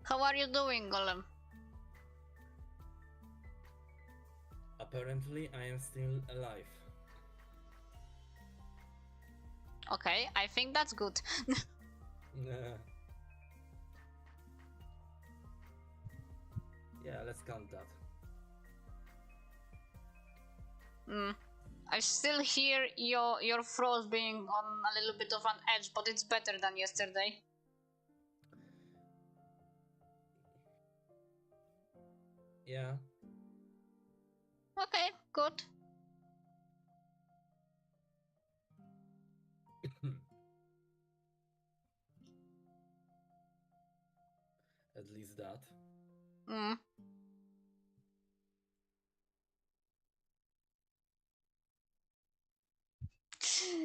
How are you doing, Golem? Apparently, I am still alive. Okay, I think that's good. Yeah, let's count that. I still hear your throat being on a little bit of an edge, but it's better than yesterday. Yeah. Okay, good. At least that.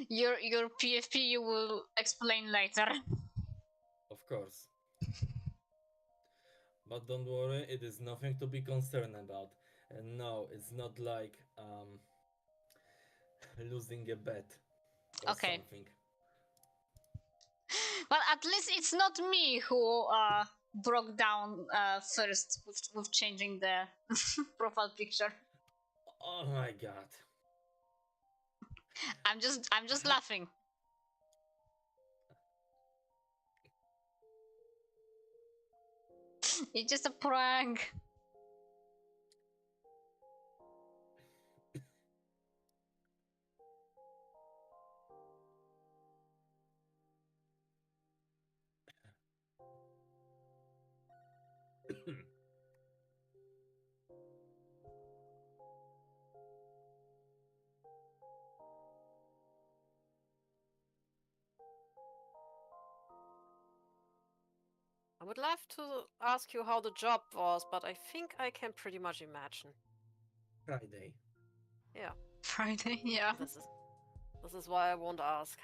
Your PFP you will explain later. Of course. But don't worry, it is nothing to be concerned about. And no, it's not like losing a bet or Okay. something. Well, at least it's not me who broke down first with changing the profile picture. Oh my god. I'm just laughing. It's just a prank. I would love to ask you how the job was, but I think I can pretty much imagine. Friday. Yeah. Friday, yeah. This is why I won't ask.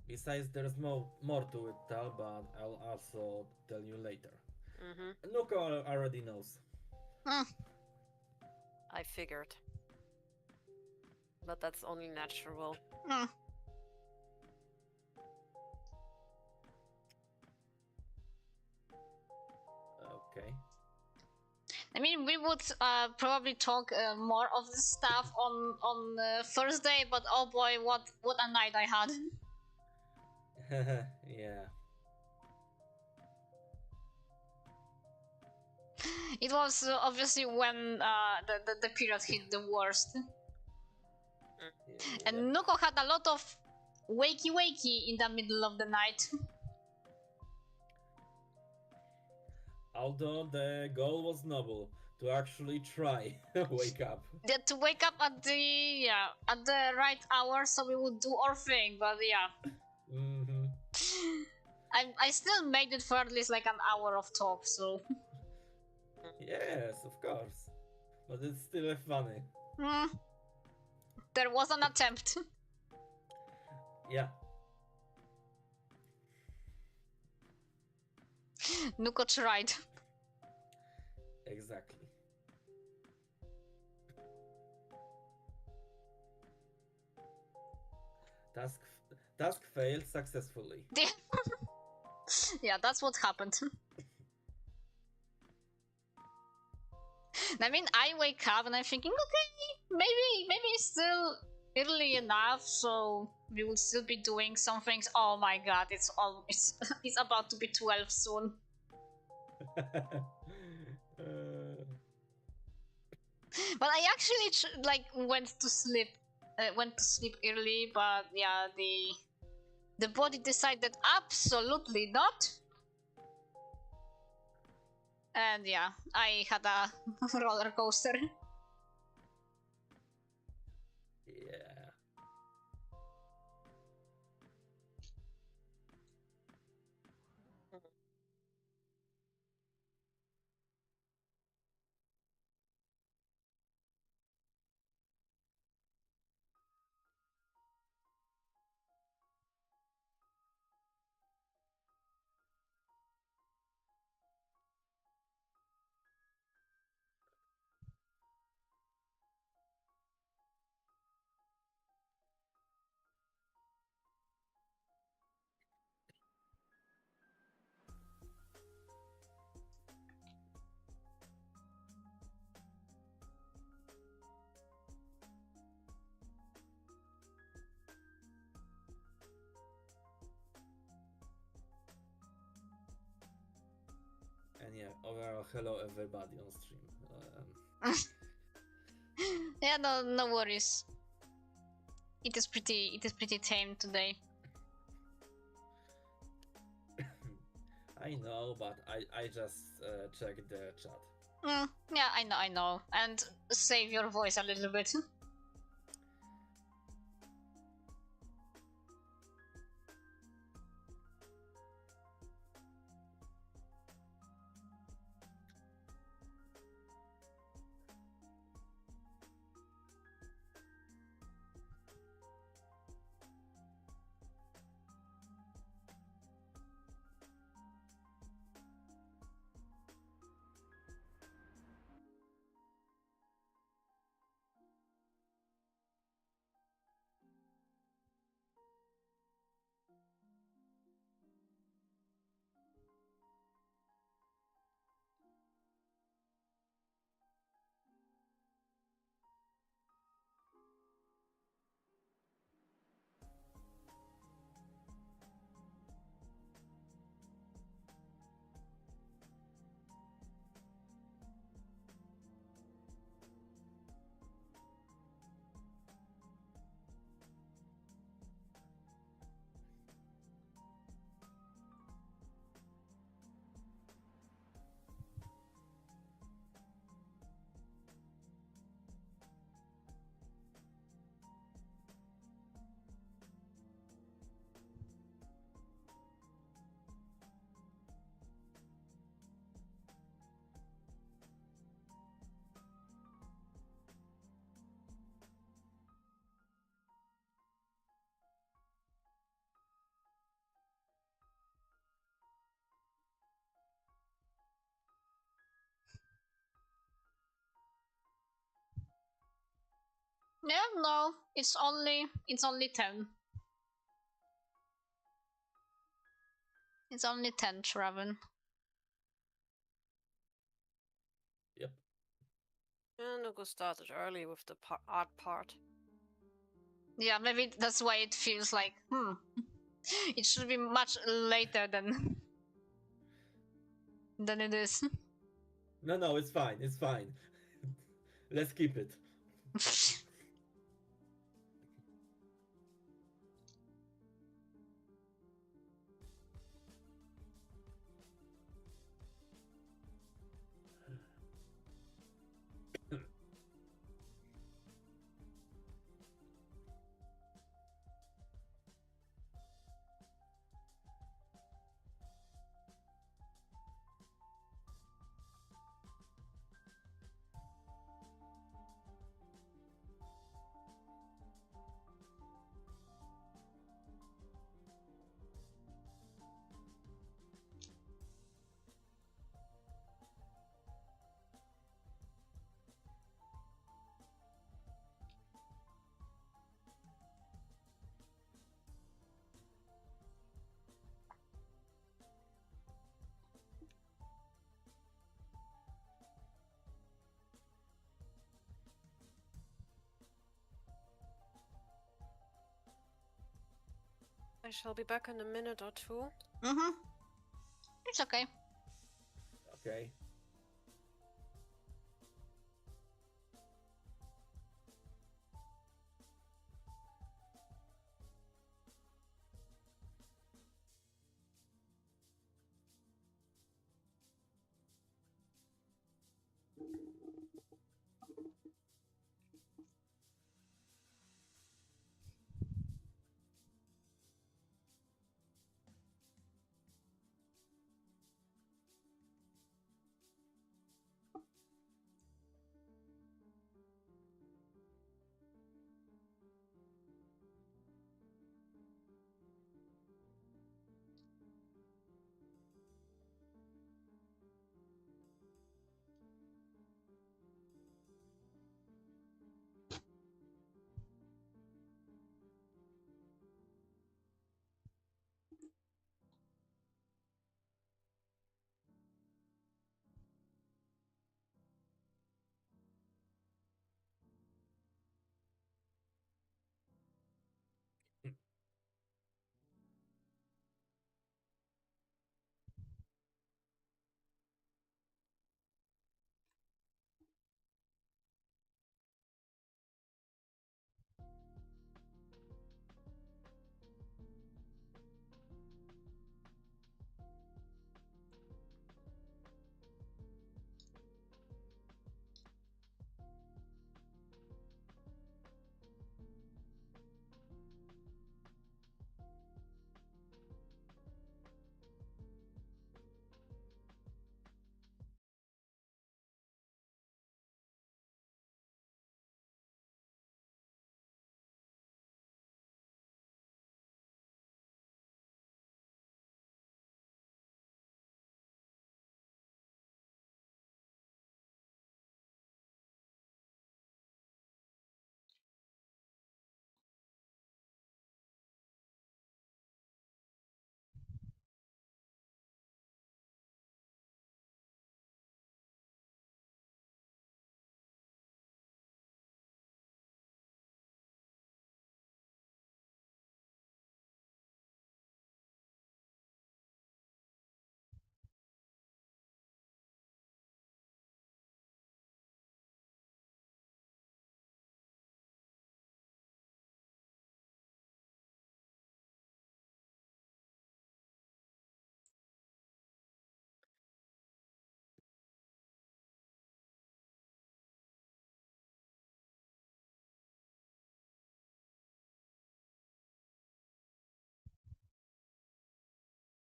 Besides, there's more to it, tell, but I'll also tell you later. Mm-hmm. Nuko already knows. I figured. But that's only natural. Okay. I mean, we would probably talk more of this stuff on Thursday, but oh boy, what a night I had. Yeah. It was obviously when the period hit the worst. Yep. And Nuko had a lot of wakey in the middle of the night. Although the goal was noble, to actually try wake up. To wake up at the right hour so we would do our thing, but yeah. Mm-hmm. I still made it for at least like an hour of talk, so Yes, of course. But it's still funny. there was an attempt. Yeah. Nuko tried. Exactly. Task failed successfully. Yeah, that's what happened. I mean, I wake up and I'm thinking, okay, maybe it's still early enough, so we will still be doing some things. Oh my god, it's it's about to be 12 soon. But I actually like went to sleep early, but yeah, the body decided absolutely not. And yeah, I had a roller coaster. Yeah. And yeah, overall, hello everybody on stream. Yeah, no worries. It is pretty tame today. I know, but I just checked the chat. Yeah, I know. And save your voice a little bit. Yeah, no, it's only 10. It's only 10, Traven. Yeah, Nuko started early with the art part. Yeah, maybe that's why it feels like, it should be much later than it is. No, it's fine. It's fine. Let's keep it. I shall be back in a minute or two. It's okay. Okay.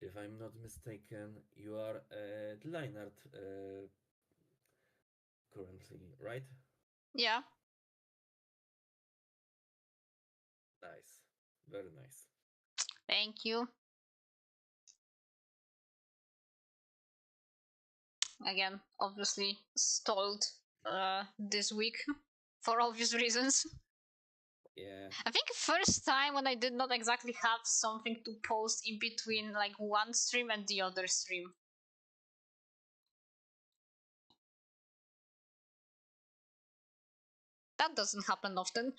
If I'm not mistaken, you are at Leinart currently, right? Yeah. Nice. Very nice. Thank you. Again, obviously stalled this week for obvious reasons. Yeah. I think first time when I did not exactly have something to post in between like one stream and the other stream. That doesn't happen often.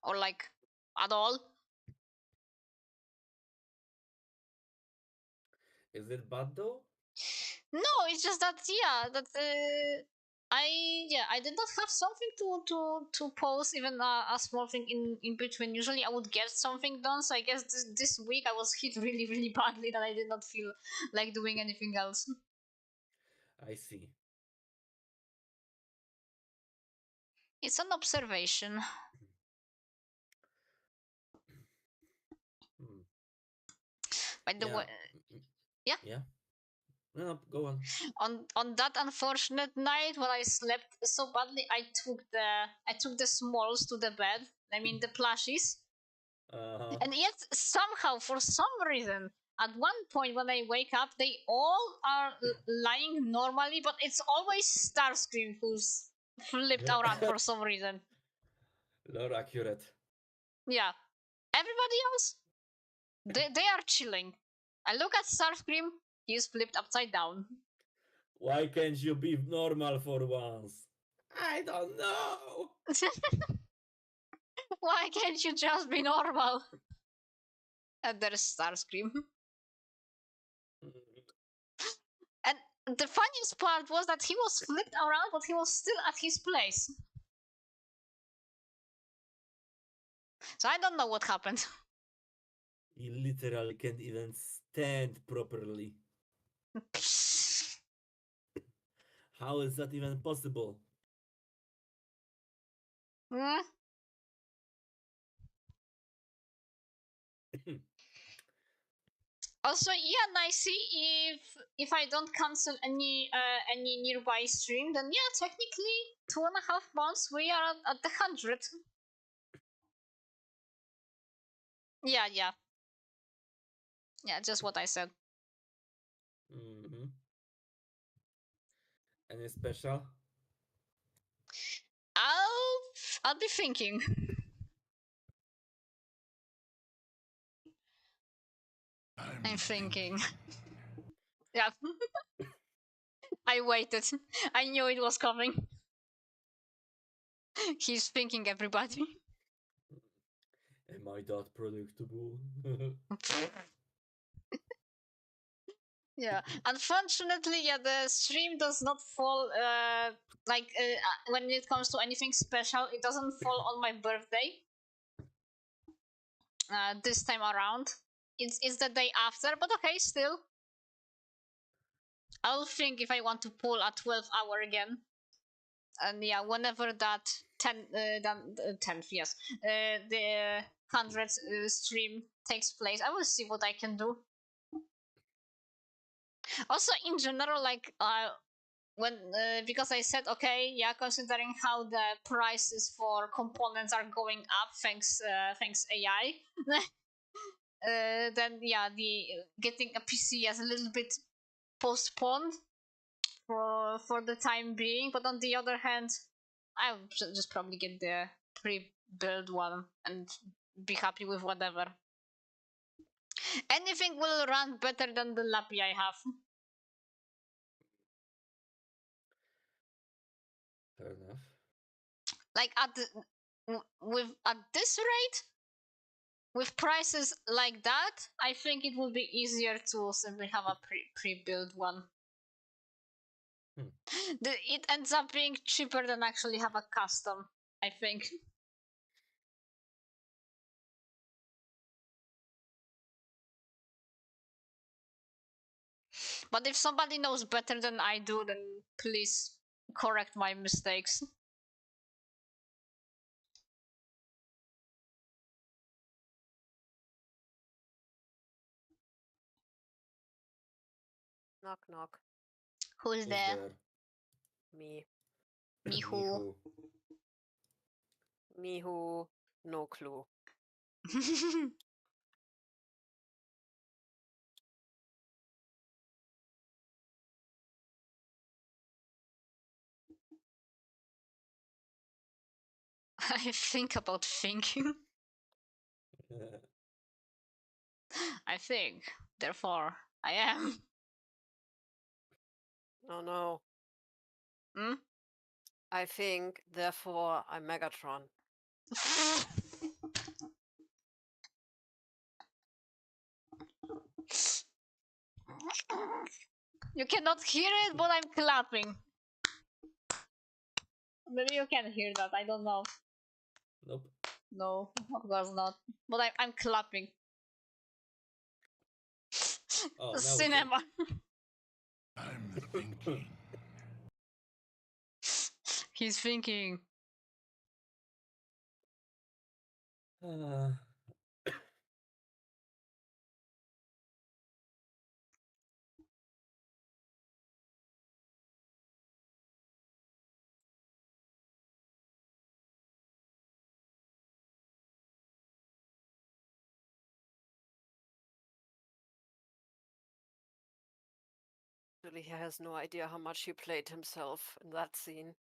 Or like at all. Is it bad though? No, it's just that I did not have something to post, even a small thing in between. Usually I would get something done, so I guess this week I was hit really badly that I did not feel like doing anything else. I see. It's an observation. Hmm. By the way, yeah. Yeah. No, go on. On that unfortunate night when I slept so badly, I took the smalls to the bed. I mean the plushies. Uh-huh. And yet somehow, for some reason, at one point when I wake up, they all are lying normally, but it's always Starscream who's flipped around for some reason. Lore accurate. Yeah. Everybody else, they are chilling. I look at Starscream, he's flipped upside down. Why can't you be normal for once? I don't know. Why can't you just be normal? And there's Starscream. And the funniest part was that he was flipped around, but he was still at his place. So I don't know what happened. He literally can't even stand properly. How is that even possible? Hmm? Also, yeah, and I see if I don't cancel any nearby stream, then yeah, technically 2.5 months we are at the 100. Yeah, just what I said. Mm-hmm. Any special? I'll be thinking. I'm thinking. Yeah. I waited. I knew it was coming. He's thinking, everybody. Am I that predictable? Yeah. Unfortunately, yeah, the stream does not fall when it comes to anything special, it doesn't fall on my birthday. This time around. It's the day after, but okay, still. I'll think if I want to pull a 12-hour again. And yeah, whenever that 10th, yes, the 100th stream takes place, I will see what I can do. Also, in general, like when because I said okay, yeah, considering how the prices for components are going up thanks AI, then yeah, the getting a PC is a little bit postponed for the time being. But on the other hand, I'll just probably get the pre-built one and be happy with whatever. Anything will run better than the lappy I have. Fair enough. Like at this rate, with prices like that, I think it would be easier to simply have a pre-built one. It ends up being cheaper than actually have a custom, I think. But if somebody knows better than I do, then please correct my mistakes. Knock knock. Who's Who's there? there? Me. Me who? Me who? No clue. I think about thinking. I think. Therefore, I am. Oh no. Hmm? I think, therefore, I'm Megatron. You cannot hear it, but I'm clapping. Maybe you can hear that. I don't know. Nope. No, of course not. But I'm clapping. Oh, now Cinema. I'm thinking. He's thinking. Uh, Really, he has no idea how much he played himself in that scene.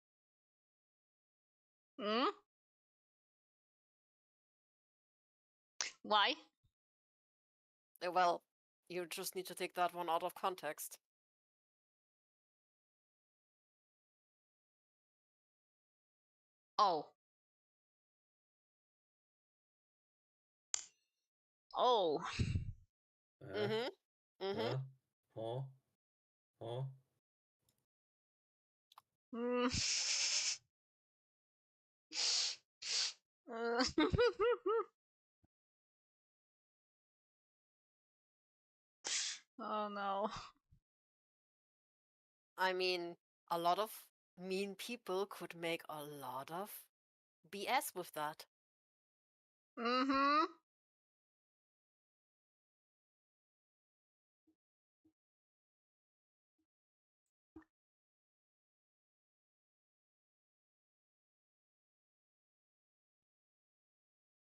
Hmm? Why? Well, you just need to take that one out of context. Oh. Oh. Mm-hmm. Mm-hmm. huh? Huh? Mm. Oh no. I mean, a lot of mean people could make a lot of BS with that. Mm-hmm.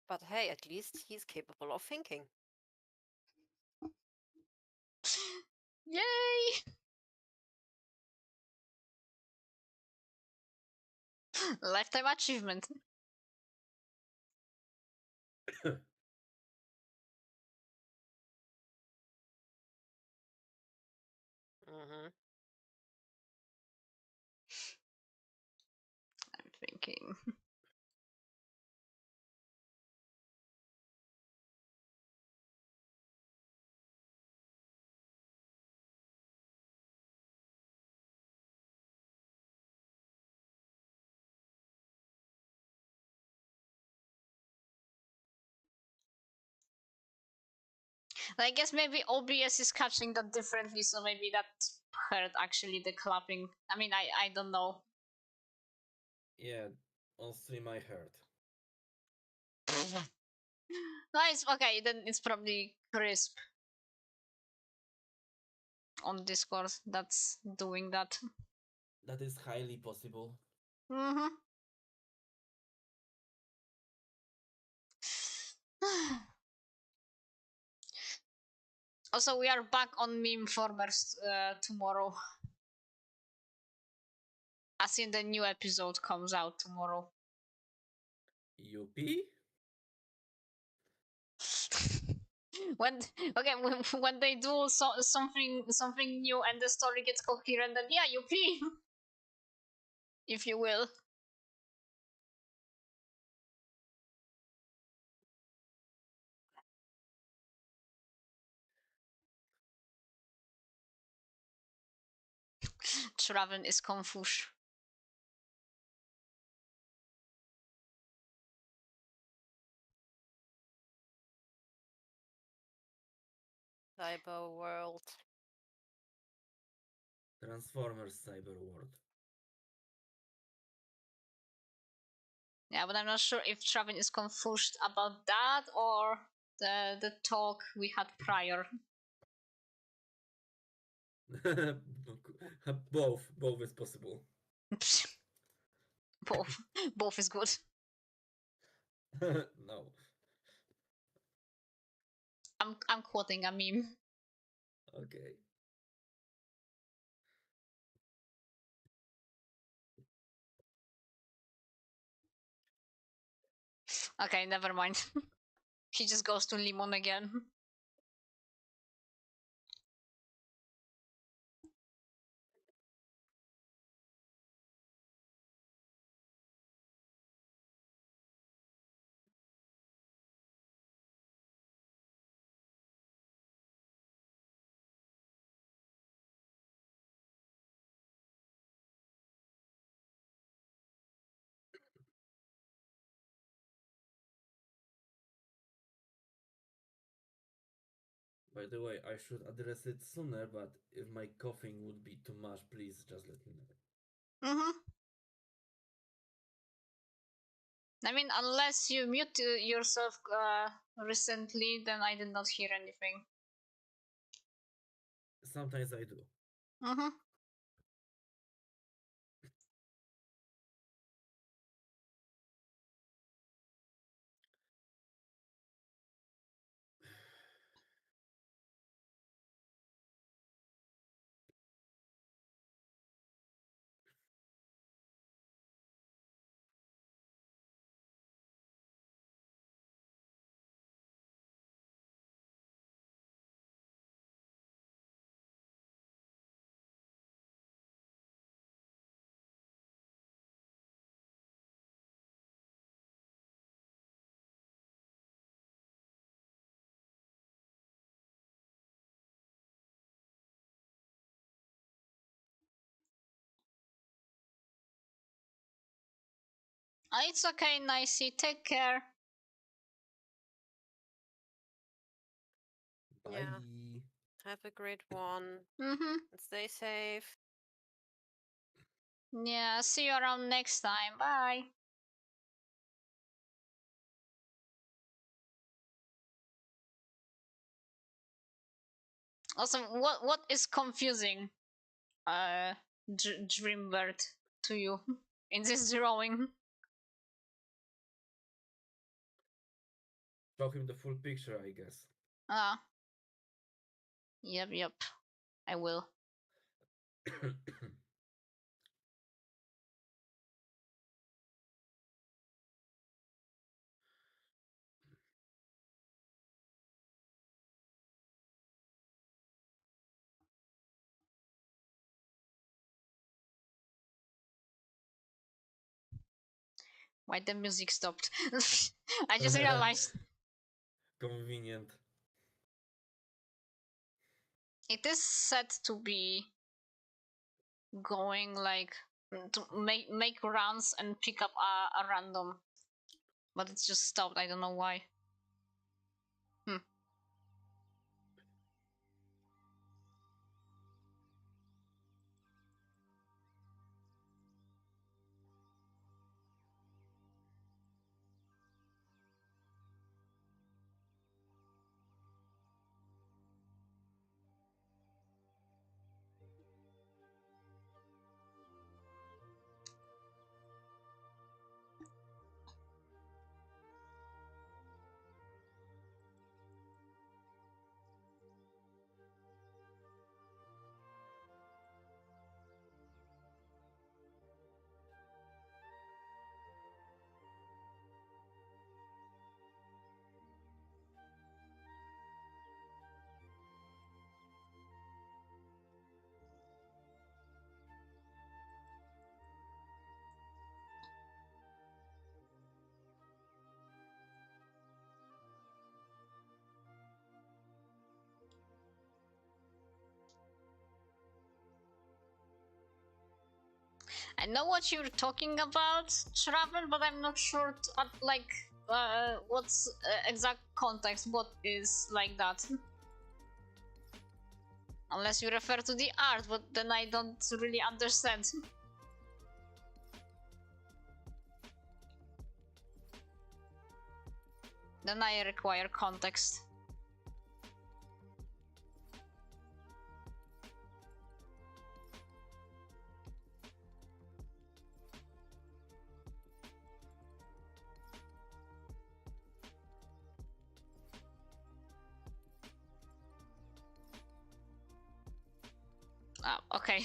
But hey, at least he's capable of thinking. Yay! Lifetime achievement. Mm-hmm. I'm thinking. I guess maybe OBS is catching that differently, so maybe that hurt actually the clapping. I mean, I don't know. Yeah, on stream I heard. Nice. Okay, then it's probably Crisp on Discord that's doing that. That is highly possible. Mm-hmm. Also, we are back on meme formers tomorrow. As in the new episode comes out tomorrow. UP? When okay, when they do something new and the story gets coherent, then yeah, you pee, if you will. Traven is confused. Cyber world. Transformers Cyber World. Yeah, but I'm not sure if Traven is confused about that or the talk we had prior. Both is possible. Both is good. No. I'm quoting a meme. Okay. Okay, never mind. He just goes to Limon again. By the way, I should address it sooner, but if my coughing would be too much, please just let me know. Mm-hmm. I mean, unless you mute yourself recently, then I did not hear anything. Sometimes I do. Mm-hmm. It's okay, Nicey. Take care. Bye. Yeah. Have a great one. Mm-hmm. And stay safe. Yeah, see you around next time. Bye. Also, what is confusing, Dreambird, to you in this drawing? Show him the full picture, I guess. Ah. Yep. I will. Why the music stopped? I just realized Convenient. it is set to be going like to make runs and pick up a random, but it's just stopped. I don't know why. I know what you're talking about, Travel, but I'm not sure what's exact context. What is like that? Unless you refer to the art, but then I don't really understand. Then I require context. Oh, okay.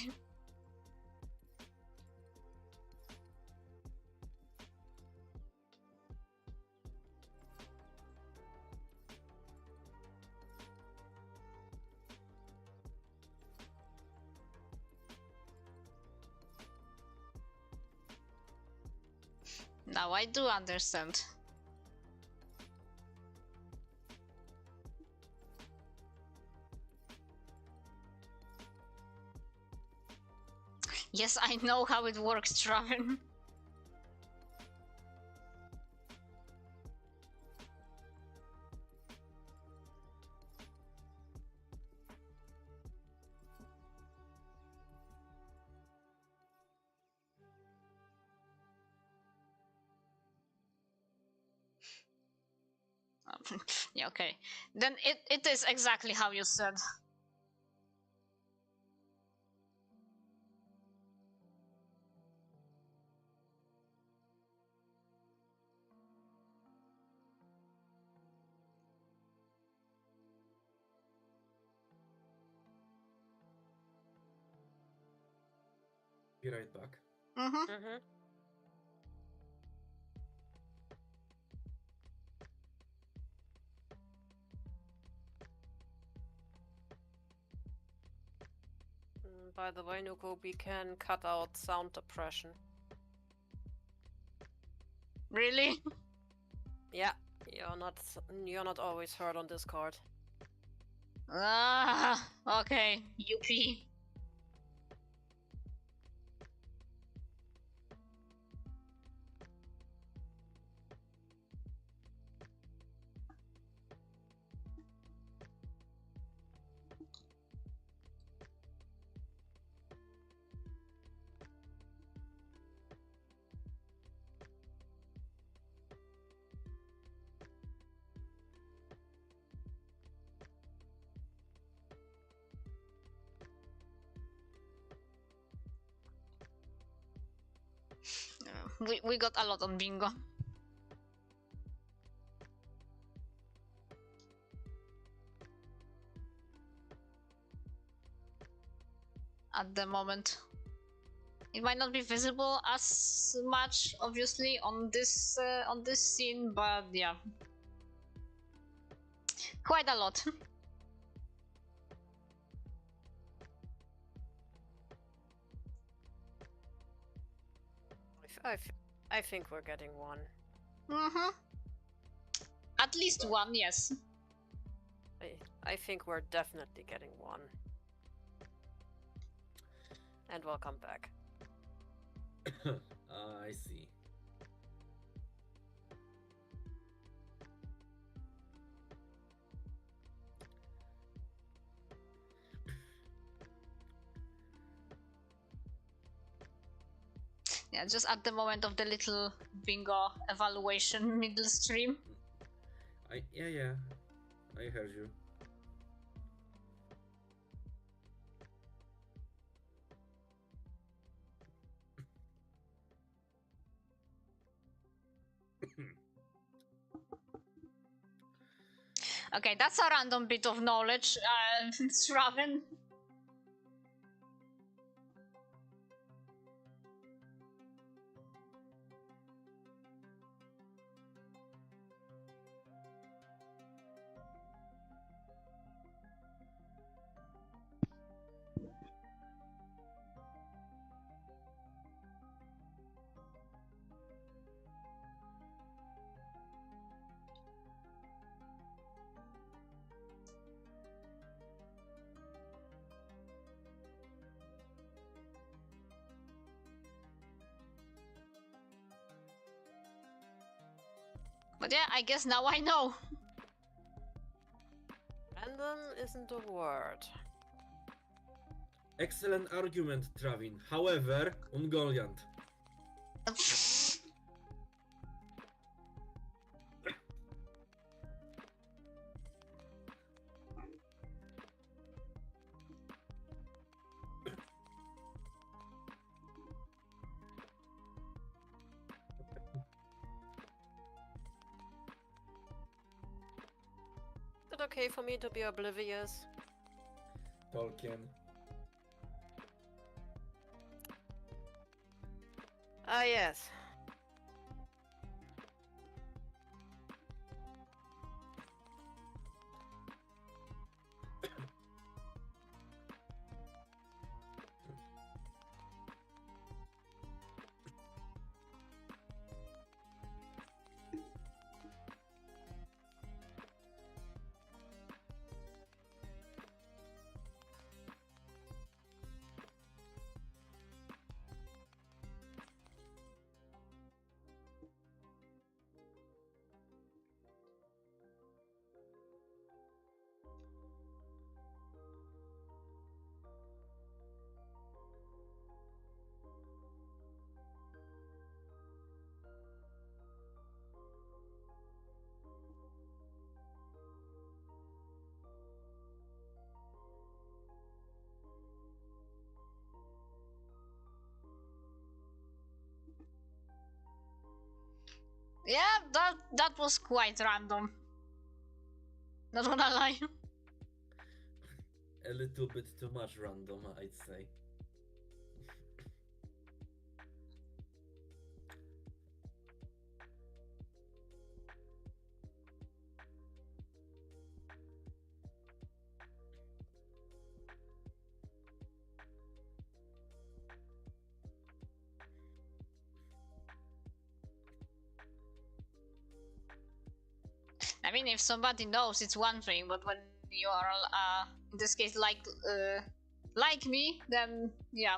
Now I do understand. Yes, I know how it works, Traven. Yeah, okay. Then it is exactly how you said. Be right back. Mm-hmm. Mm-hmm. By the way, Nuko, we can cut out sound depression. Really? Yeah, you're not always heard on Discord. Ah, okay. UP. We got a lot on bingo. At the moment. It might not be visible as much, obviously, on this scene, but yeah, quite a lot. I think we're getting one. Mm-hmm. At least one, yes. I think we're definitely getting one. And welcome back. I see. Yeah, just at the moment of the little bingo evaluation middle stream. Yeah. I heard you. Okay, that's a random bit of knowledge, Shraven. But yeah, I guess now I know. Random isn't a word. Excellent argument, Travin. However, ungoliant. Is it okay for me to be oblivious? Tolkien. Ah, yes. Yeah, that was quite random. Not gonna lie. A little bit too much random, I'd say. I mean, if somebody knows, it's one thing, but when you are, in this case, like me, then yeah.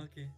Okay.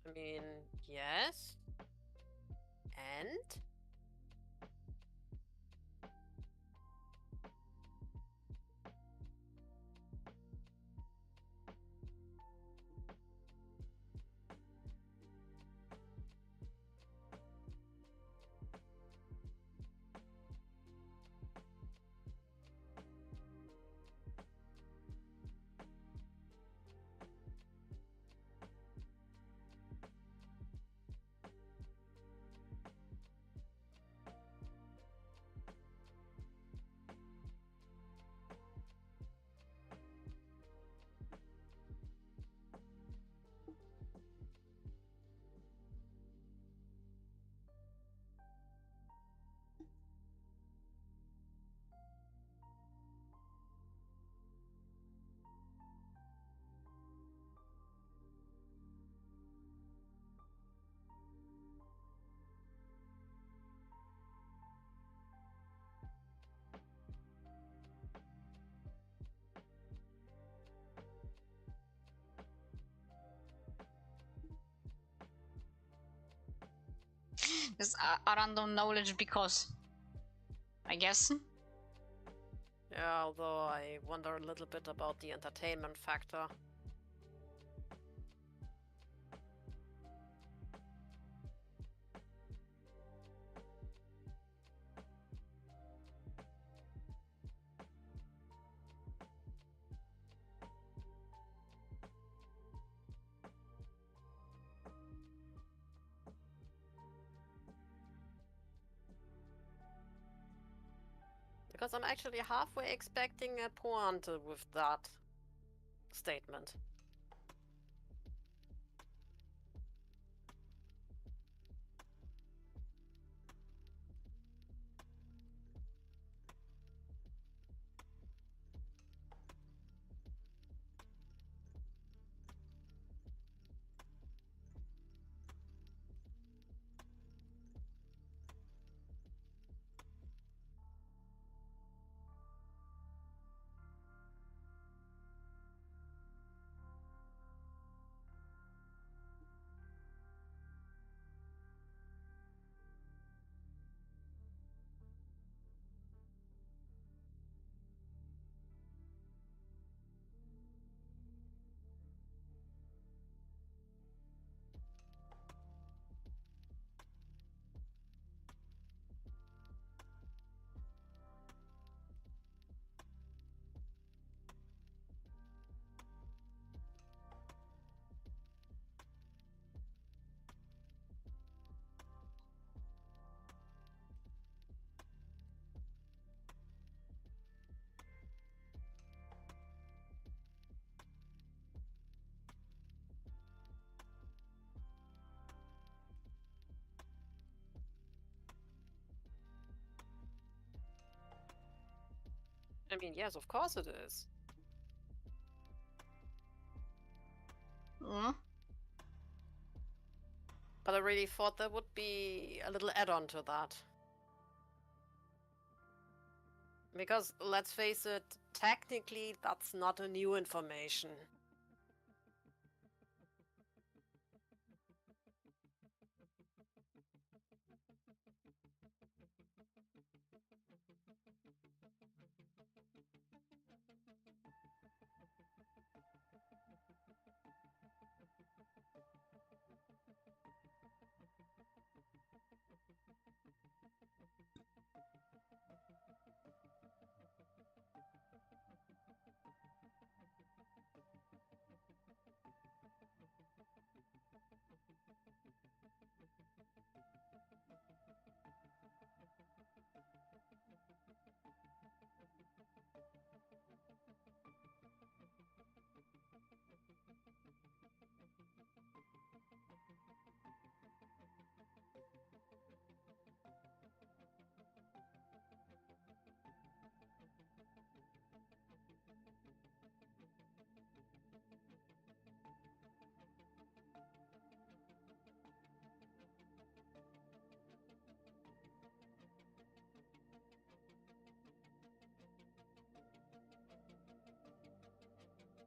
I mean, yes. And? It's a random knowledge because, I guess. Yeah, although I wonder a little bit about the entertainment factor. Because I'm actually halfway expecting a pointe with that statement. I mean, yes, of course it is. Mm. But I really thought there would be a little add-on to that. Because, let's face it, technically that's not a new information.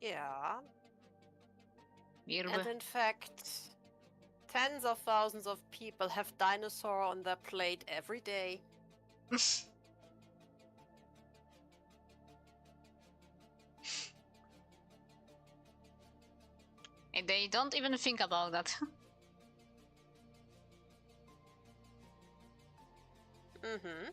Yeah. And in fact, tens of thousands of people have dinosaur on their plate every day. And they don't even think about that. Mm-hmm.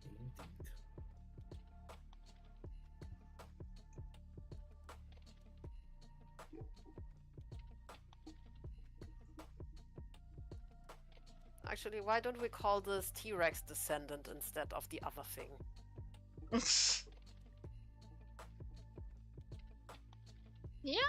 Indeed. Actually, why don't we call this T-Rex descendant instead of the other thing? Yeah.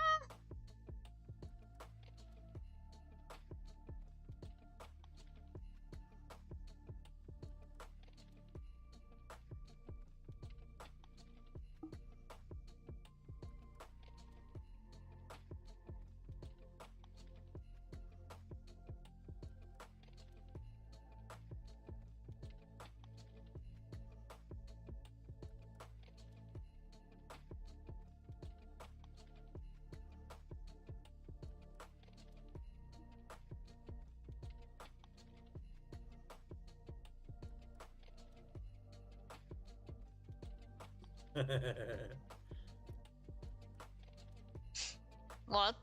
What?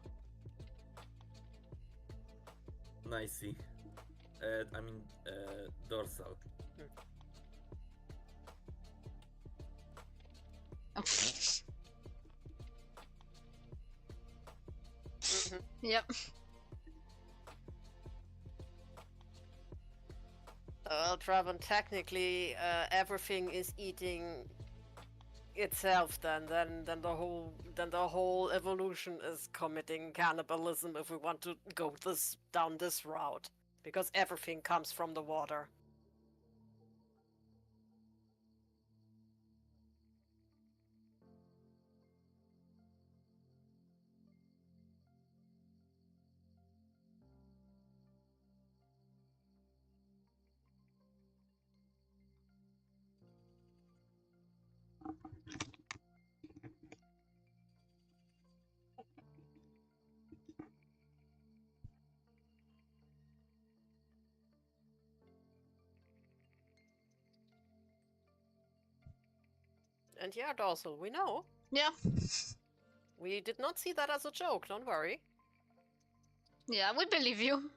Nicey. I mean, dorsal. Mm-hmm. Yep. Well, Draven, technically, everything is eating itself. Then the whole evolution is committing cannibalism. If we want to go down this route, because everything comes from the water. And yeah, Dorsal, we know. Yeah. We did not see that as a joke. Don't worry. Yeah, we believe you.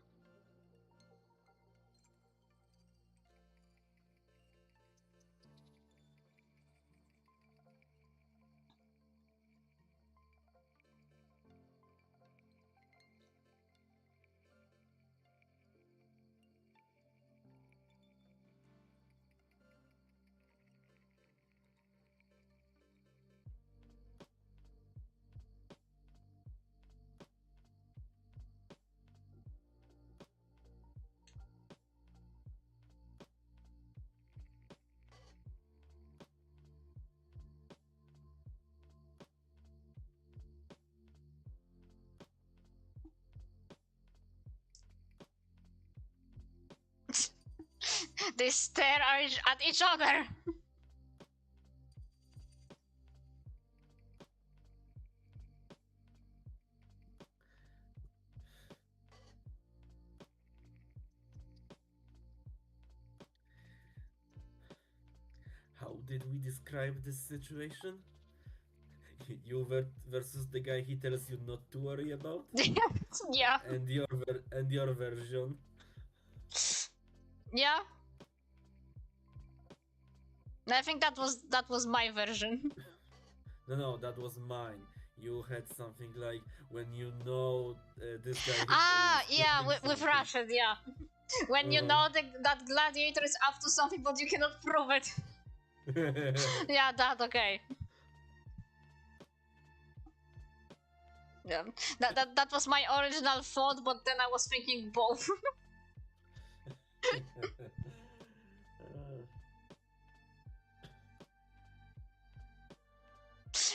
They stare at each other. How did we describe this situation? You versus the guy he tells you not to worry about, Yeah. and your version. Yeah. I think that was my version. No, that was mine. You had something like when you know this guy Ah, is yeah, proving with something. Rashid, yeah. When you know that gladiator is up to something, but you cannot prove it. Yeah, that okay. Yeah, that was my original thought, but then I was thinking both.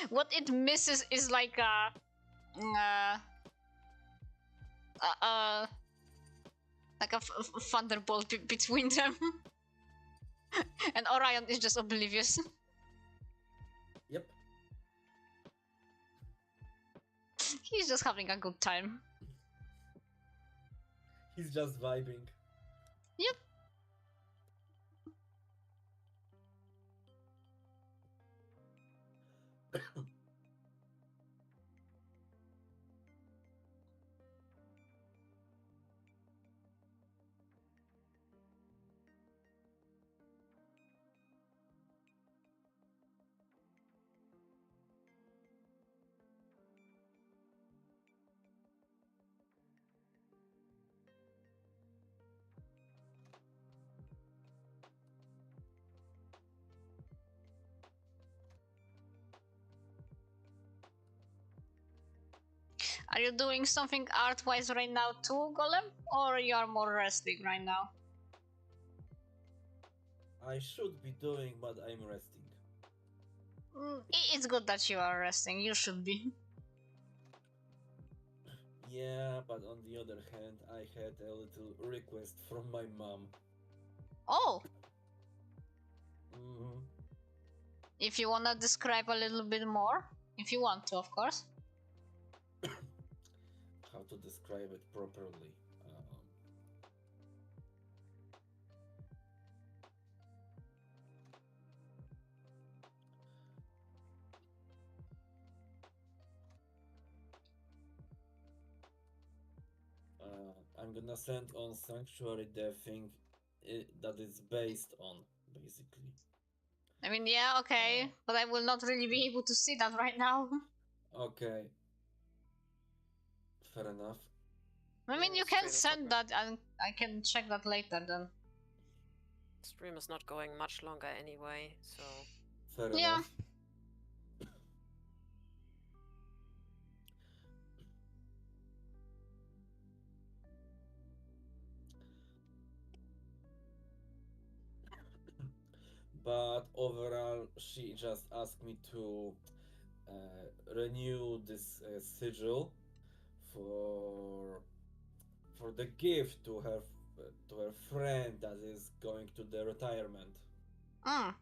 What it misses is like uh, uh, uh like a thunderbolt between them, and Orion is just oblivious. Yep. He's just having a good time. He's just vibing. Yep. Are you doing something art-wise right now too, Golem? Or you are more resting right now? I should be doing, but I'm resting. It's good that you are resting. You should be. Yeah, but on the other hand, I had a little request from my mom. Oh! Mm-hmm. If you wanna describe a little bit more. If you want to, of course. How to describe it properly? I'm gonna send on Sanctuary the thing that it's based on, basically. I mean, yeah, okay. But I will not really be able to see that right now. Okay. Fair enough. I mean, you can send that and I can check that later then. Stream is not going much longer anyway, so... Fair Yeah. enough. But overall, she just asked me to renew this sigil for the gift to her friend that is going to the retirement. Mm.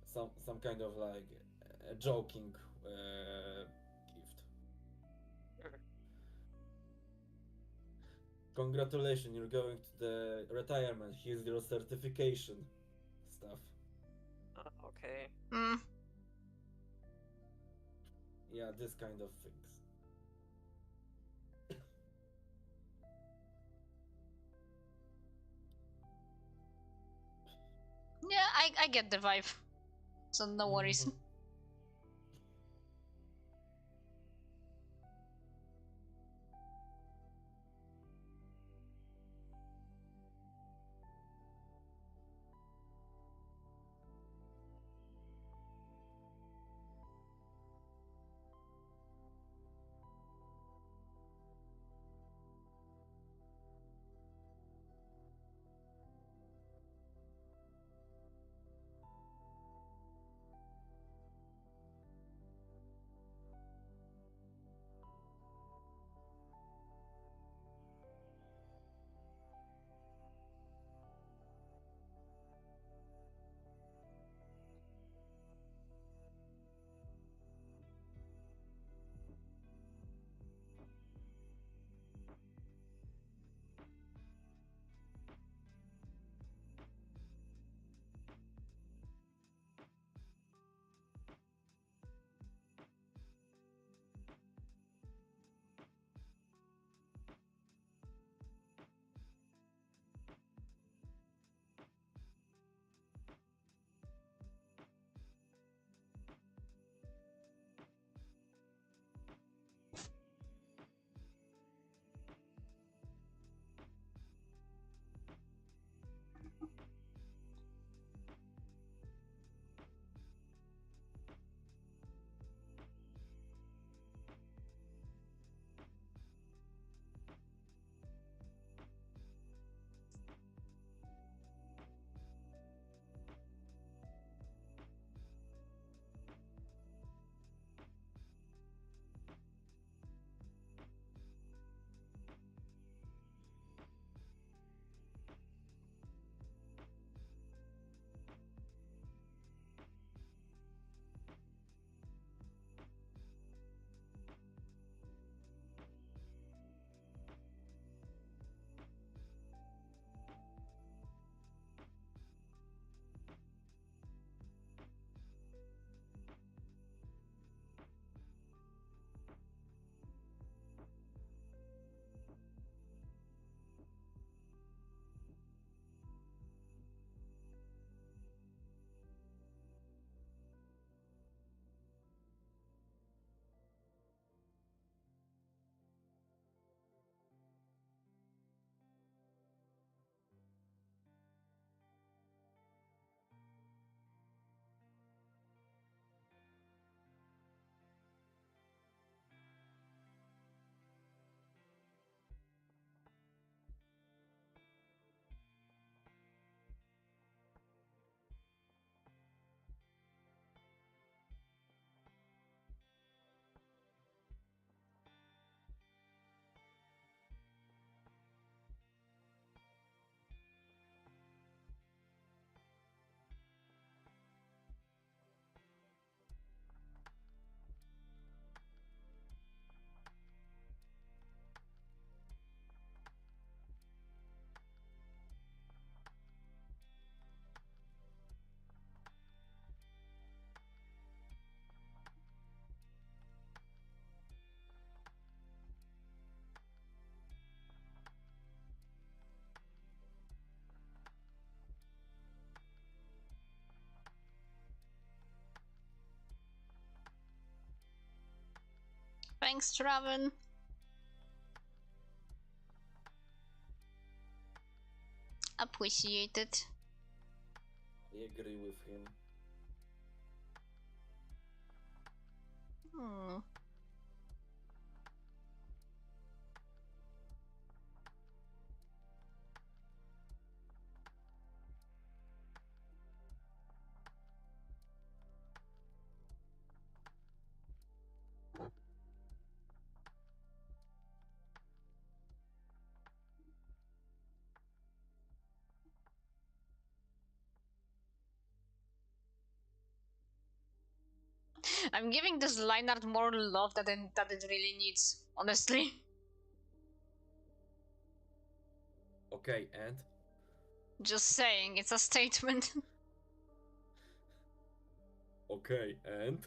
Some kind of like a joking gift. Congratulations, you're going to the retirement. Here's your certification stuff. Okay. Mm. Yeah, this kind of things. Yeah, I get the vibe. So no worries. Mhm. Thanks, Traven. Appreciate it. I agree with him. I'm giving this line art more love than it really needs, honestly. Okay, and? Just saying, it's a statement. Okay, and?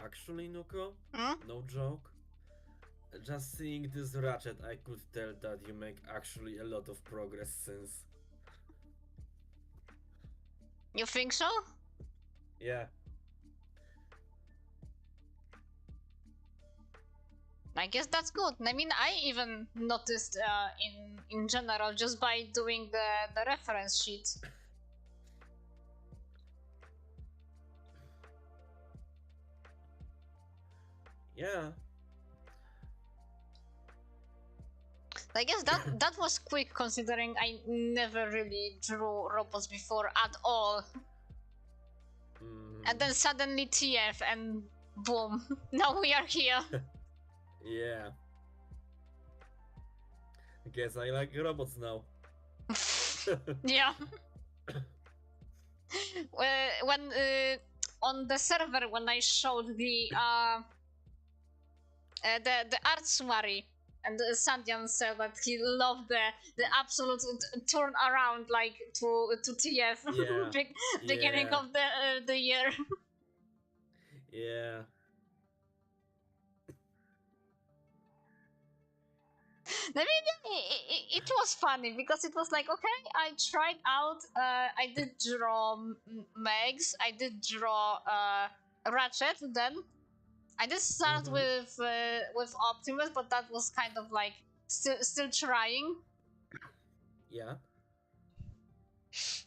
actually, Nuko, Hmm? no joke. Just seeing this ratchet, I could tell that you make actually a lot of progress since. You think so? Yeah. I guess that's good. I mean, I even noticed in general just by doing the reference sheet. Yeah. I guess that was quick considering I never really drew robots before at all. And then suddenly TF and boom, now we are here. Yeah. Guess I like robots now. Yeah. When on the server when I showed the art summary, and Sandian said that he loved the absolute turn around like to TF Yeah. beginning Yeah. of the year. Yeah. I mean, it was funny because it was like, okay, I tried out. I did draw Megs. I did draw Ratchet. Then I did start with Optimus, but that was kind of like still trying. Yeah.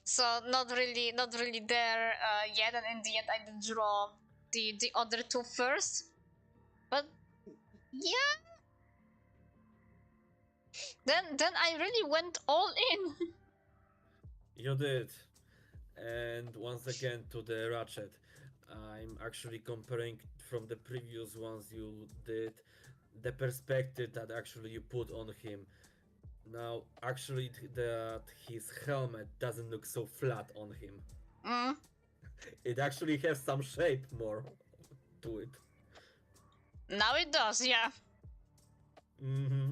So not really there yet. And in the end, I did draw the other two first. But yeah, then I really went all in. You did. And once again to the Ratchet. I'm actually comparing from the previous ones you did the perspective that actually you put on him. Now, actually, that his helmet doesn't look so flat on him. It actually has some shape more to it. Now it does, yeah. Mm-hmm.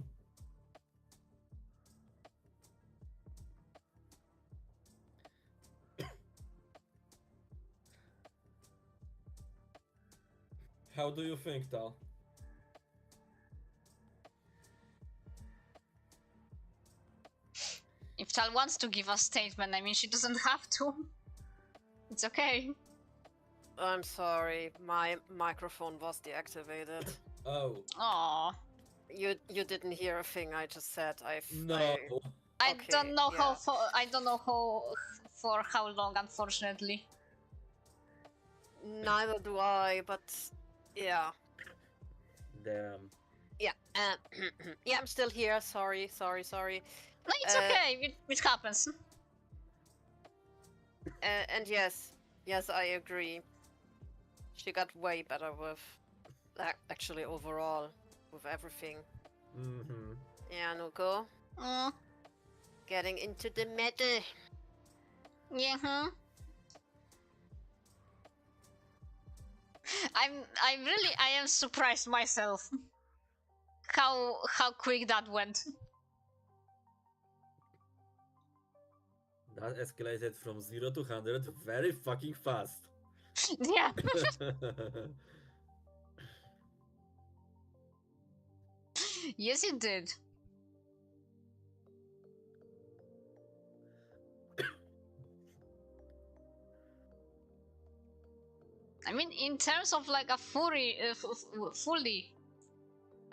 How do you think, Tal? If Tal wants to give a statement, I mean, she doesn't have to. It's okay. I'm sorry, my microphone was deactivated. Oh. Aww. You didn't hear a thing I just said. No. I Okay, don't know yeah. how for how long, unfortunately. Neither do I, but yeah. Damn. Yeah, yeah, I'm still here. Sorry. No, it's okay. It happens. And yes, I agree. She got way better with, actually overall, with everything. Mm-hmm. Yeah, Nuko. Getting into the meta. Yeah. I am surprised myself. How quick that went. That escalated from 0 to 100 very fucking fast. Yeah. Yes, it did. I mean, in terms of like a fully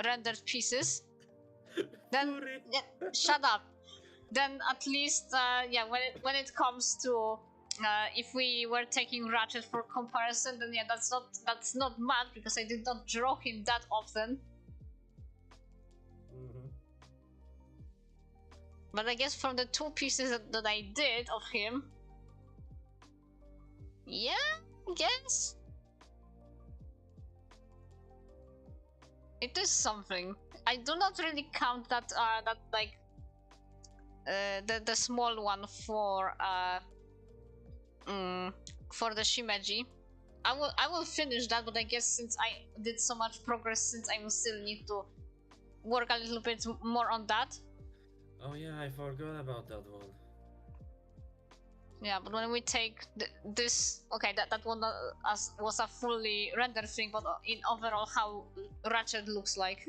rendered pieces, then shut up. Then at least, yeah, when it comes to if we were taking Ratchet for comparison, then yeah, that's not much because I did not draw him that often. But I guess from the two pieces that I did of him, yeah, I guess it is something. I do not really count that like the small one for the Shimeji. I will finish that, but I guess since I did so much progress, since I will still need to work a little bit more on that. Oh yeah, I forgot about that one. Yeah, but when we take this, okay, that one was a fully rendered thing, but in overall how Ratchet looks like.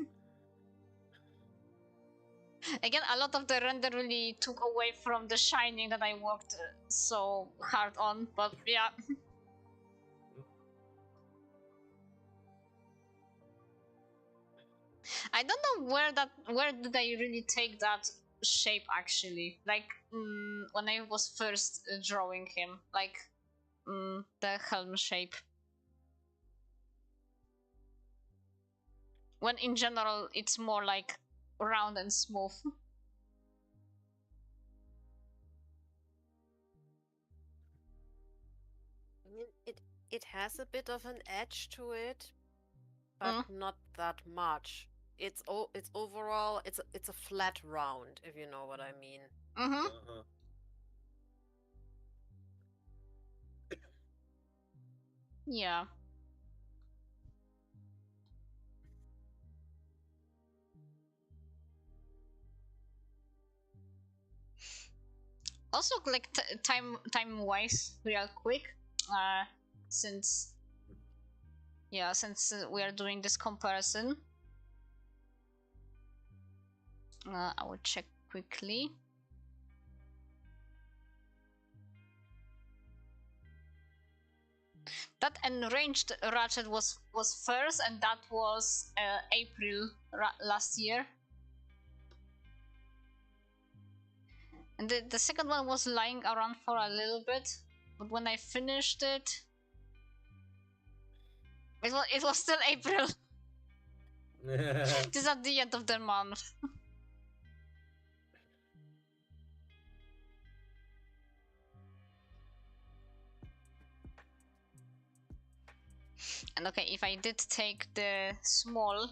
Again, a lot of the render really took away from the shining that I worked so hard on, but yeah. I don't know where did I really take that shape actually, like when I was first drawing him, like the helm shape, when in general it's more like round and smooth. I mean, it has a bit of an edge to it, but not that much. It's overall it's a flat round, if you know what I mean. Yeah. Also, like time wise, real quick, since we are doing this comparison, I will check quickly. That enraged Ratchet was first, and that was April last year. And the second one was lying around for a little bit, but when I finished it, it was still April. It is at the end of the month. And okay, if I did take the small,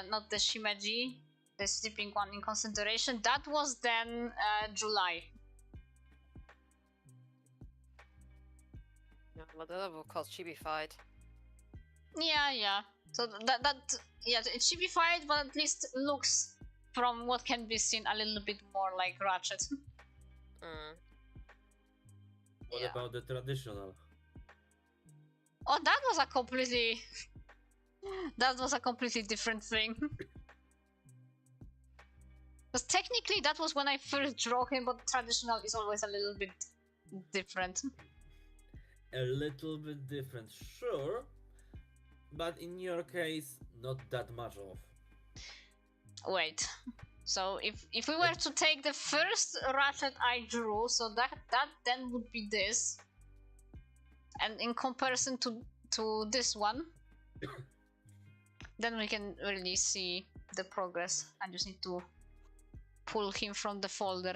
not the Shimeji, the sleeping one in consideration, that was then July. Yeah, but that will cause chibi fight. Yeah. So it should be fine, but at least looks, from what can be seen, a little bit more like Ratchet. What about the traditional? Oh, that was a completely different thing. Because technically that was when I first drew him, but traditional is always a little bit different. A little bit different, sure, but in your case, not that much off. Wait, so if we were to take the first Ratchet I drew, so that then would be this, and in comparison to this one, then we can really see the progress. I just need to pull him from the folder.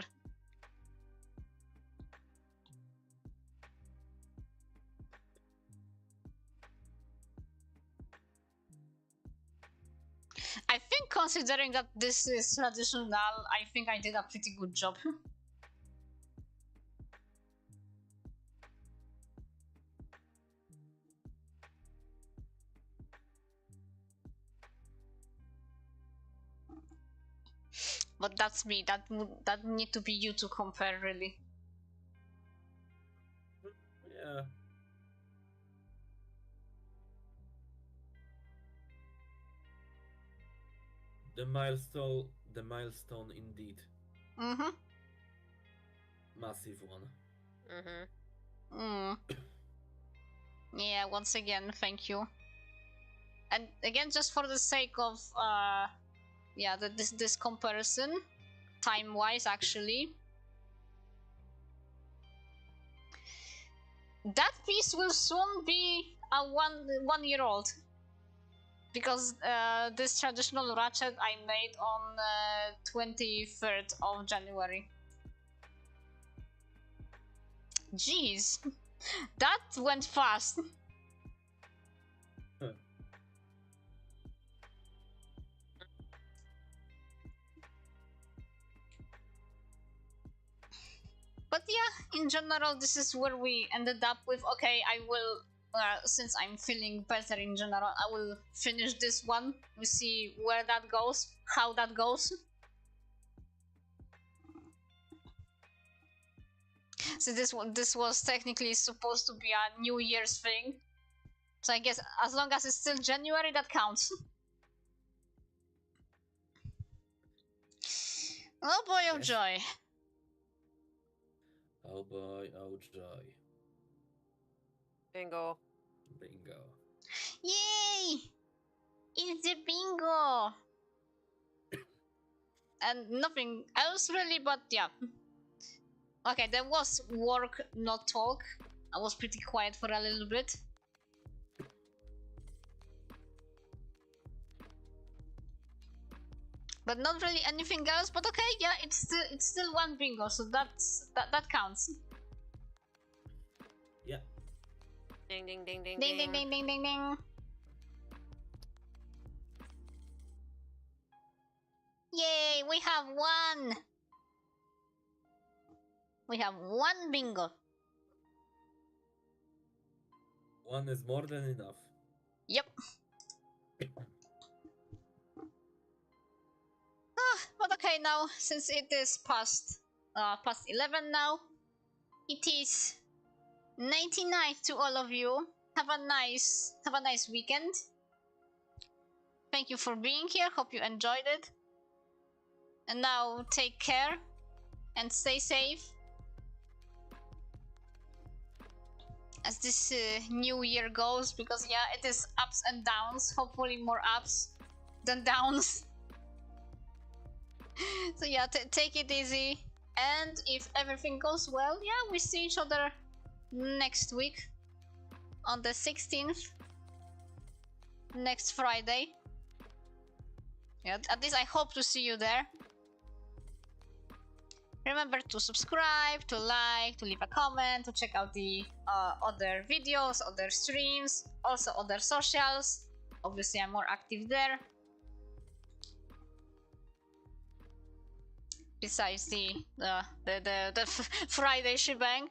I think, considering that this is traditional, I think I did a pretty good job. But that's me. That need to be you to compare, really. Yeah. The milestone indeed. Massive one. Yeah, once again, thank you. And again, just for the sake of this comparison, time-wise, actually, that piece will soon be a one year old, because this traditional Ratchet I made on 23rd of January. Jeez, that went fast. But yeah, in general, this is where we ended up with. Okay, I will, since I'm feeling better in general, I will finish this one. We see where that goes, how that goes. So this was technically supposed to be a New Year's thing. So I guess as long as it's still January, that counts. Oh boy, oh Yes. joy. Oh boy, oh joy. Bingo. Bingo. Yay! It's a bingo! And nothing else really, but yeah. Okay, there was work, not talk. I was pretty quiet for a little bit. But not really anything else, but okay, yeah, it's still one bingo, so that counts. Ding ding ding ding Ding ding ding ding ding ding. Yay, we have one! We have one bingo. One is more than enough. Yep. But okay, now since it is past 11 now, it is 99 to all of you. Have a nice weekend. Thank you for being here. Hope you enjoyed it. And now take care and stay safe as this new year goes, because yeah, it is ups and downs. Hopefully more ups than downs. So yeah, take it easy, and if everything goes well, yeah, we see each other next week on the 16th, next Friday. Yeah, at least I hope to see you there. Remember to subscribe, to like, to leave a comment, to check out the other videos, other streams, also other socials. Obviously, I'm more active there. Besides the Friday shebang.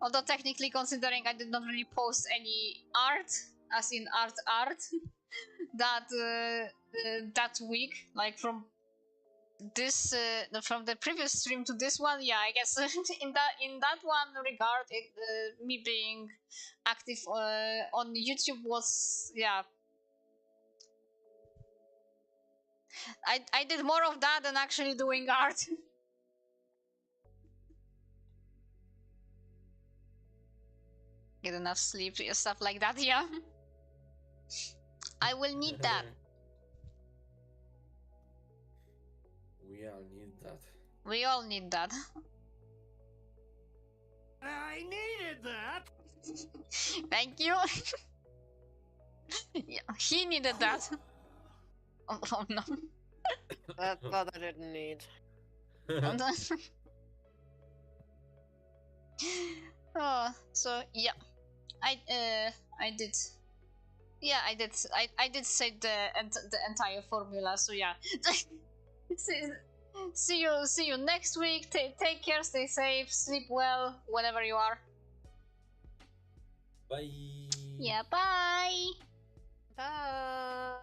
Although technically, considering I did not really post any art, as in art, that week, like from this from the previous stream to this one, yeah, I guess in that one regard, me being active on YouTube was, yeah, I did more of that than actually doing art. Get enough sleep, stuff like that, yeah. I will need that. We all need that. We all need that. I needed that. Thank you. Yeah, he needed that. Oh no. That's what I didn't need. Oh, so yeah, I did. Yeah, I did say the entire formula. So yeah, see you next week. Take care, stay safe, sleep well whenever you are. Bye. Yeah, bye. Bye.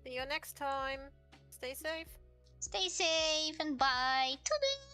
See you next time. Stay safe. Stay safe and bye. Toodles.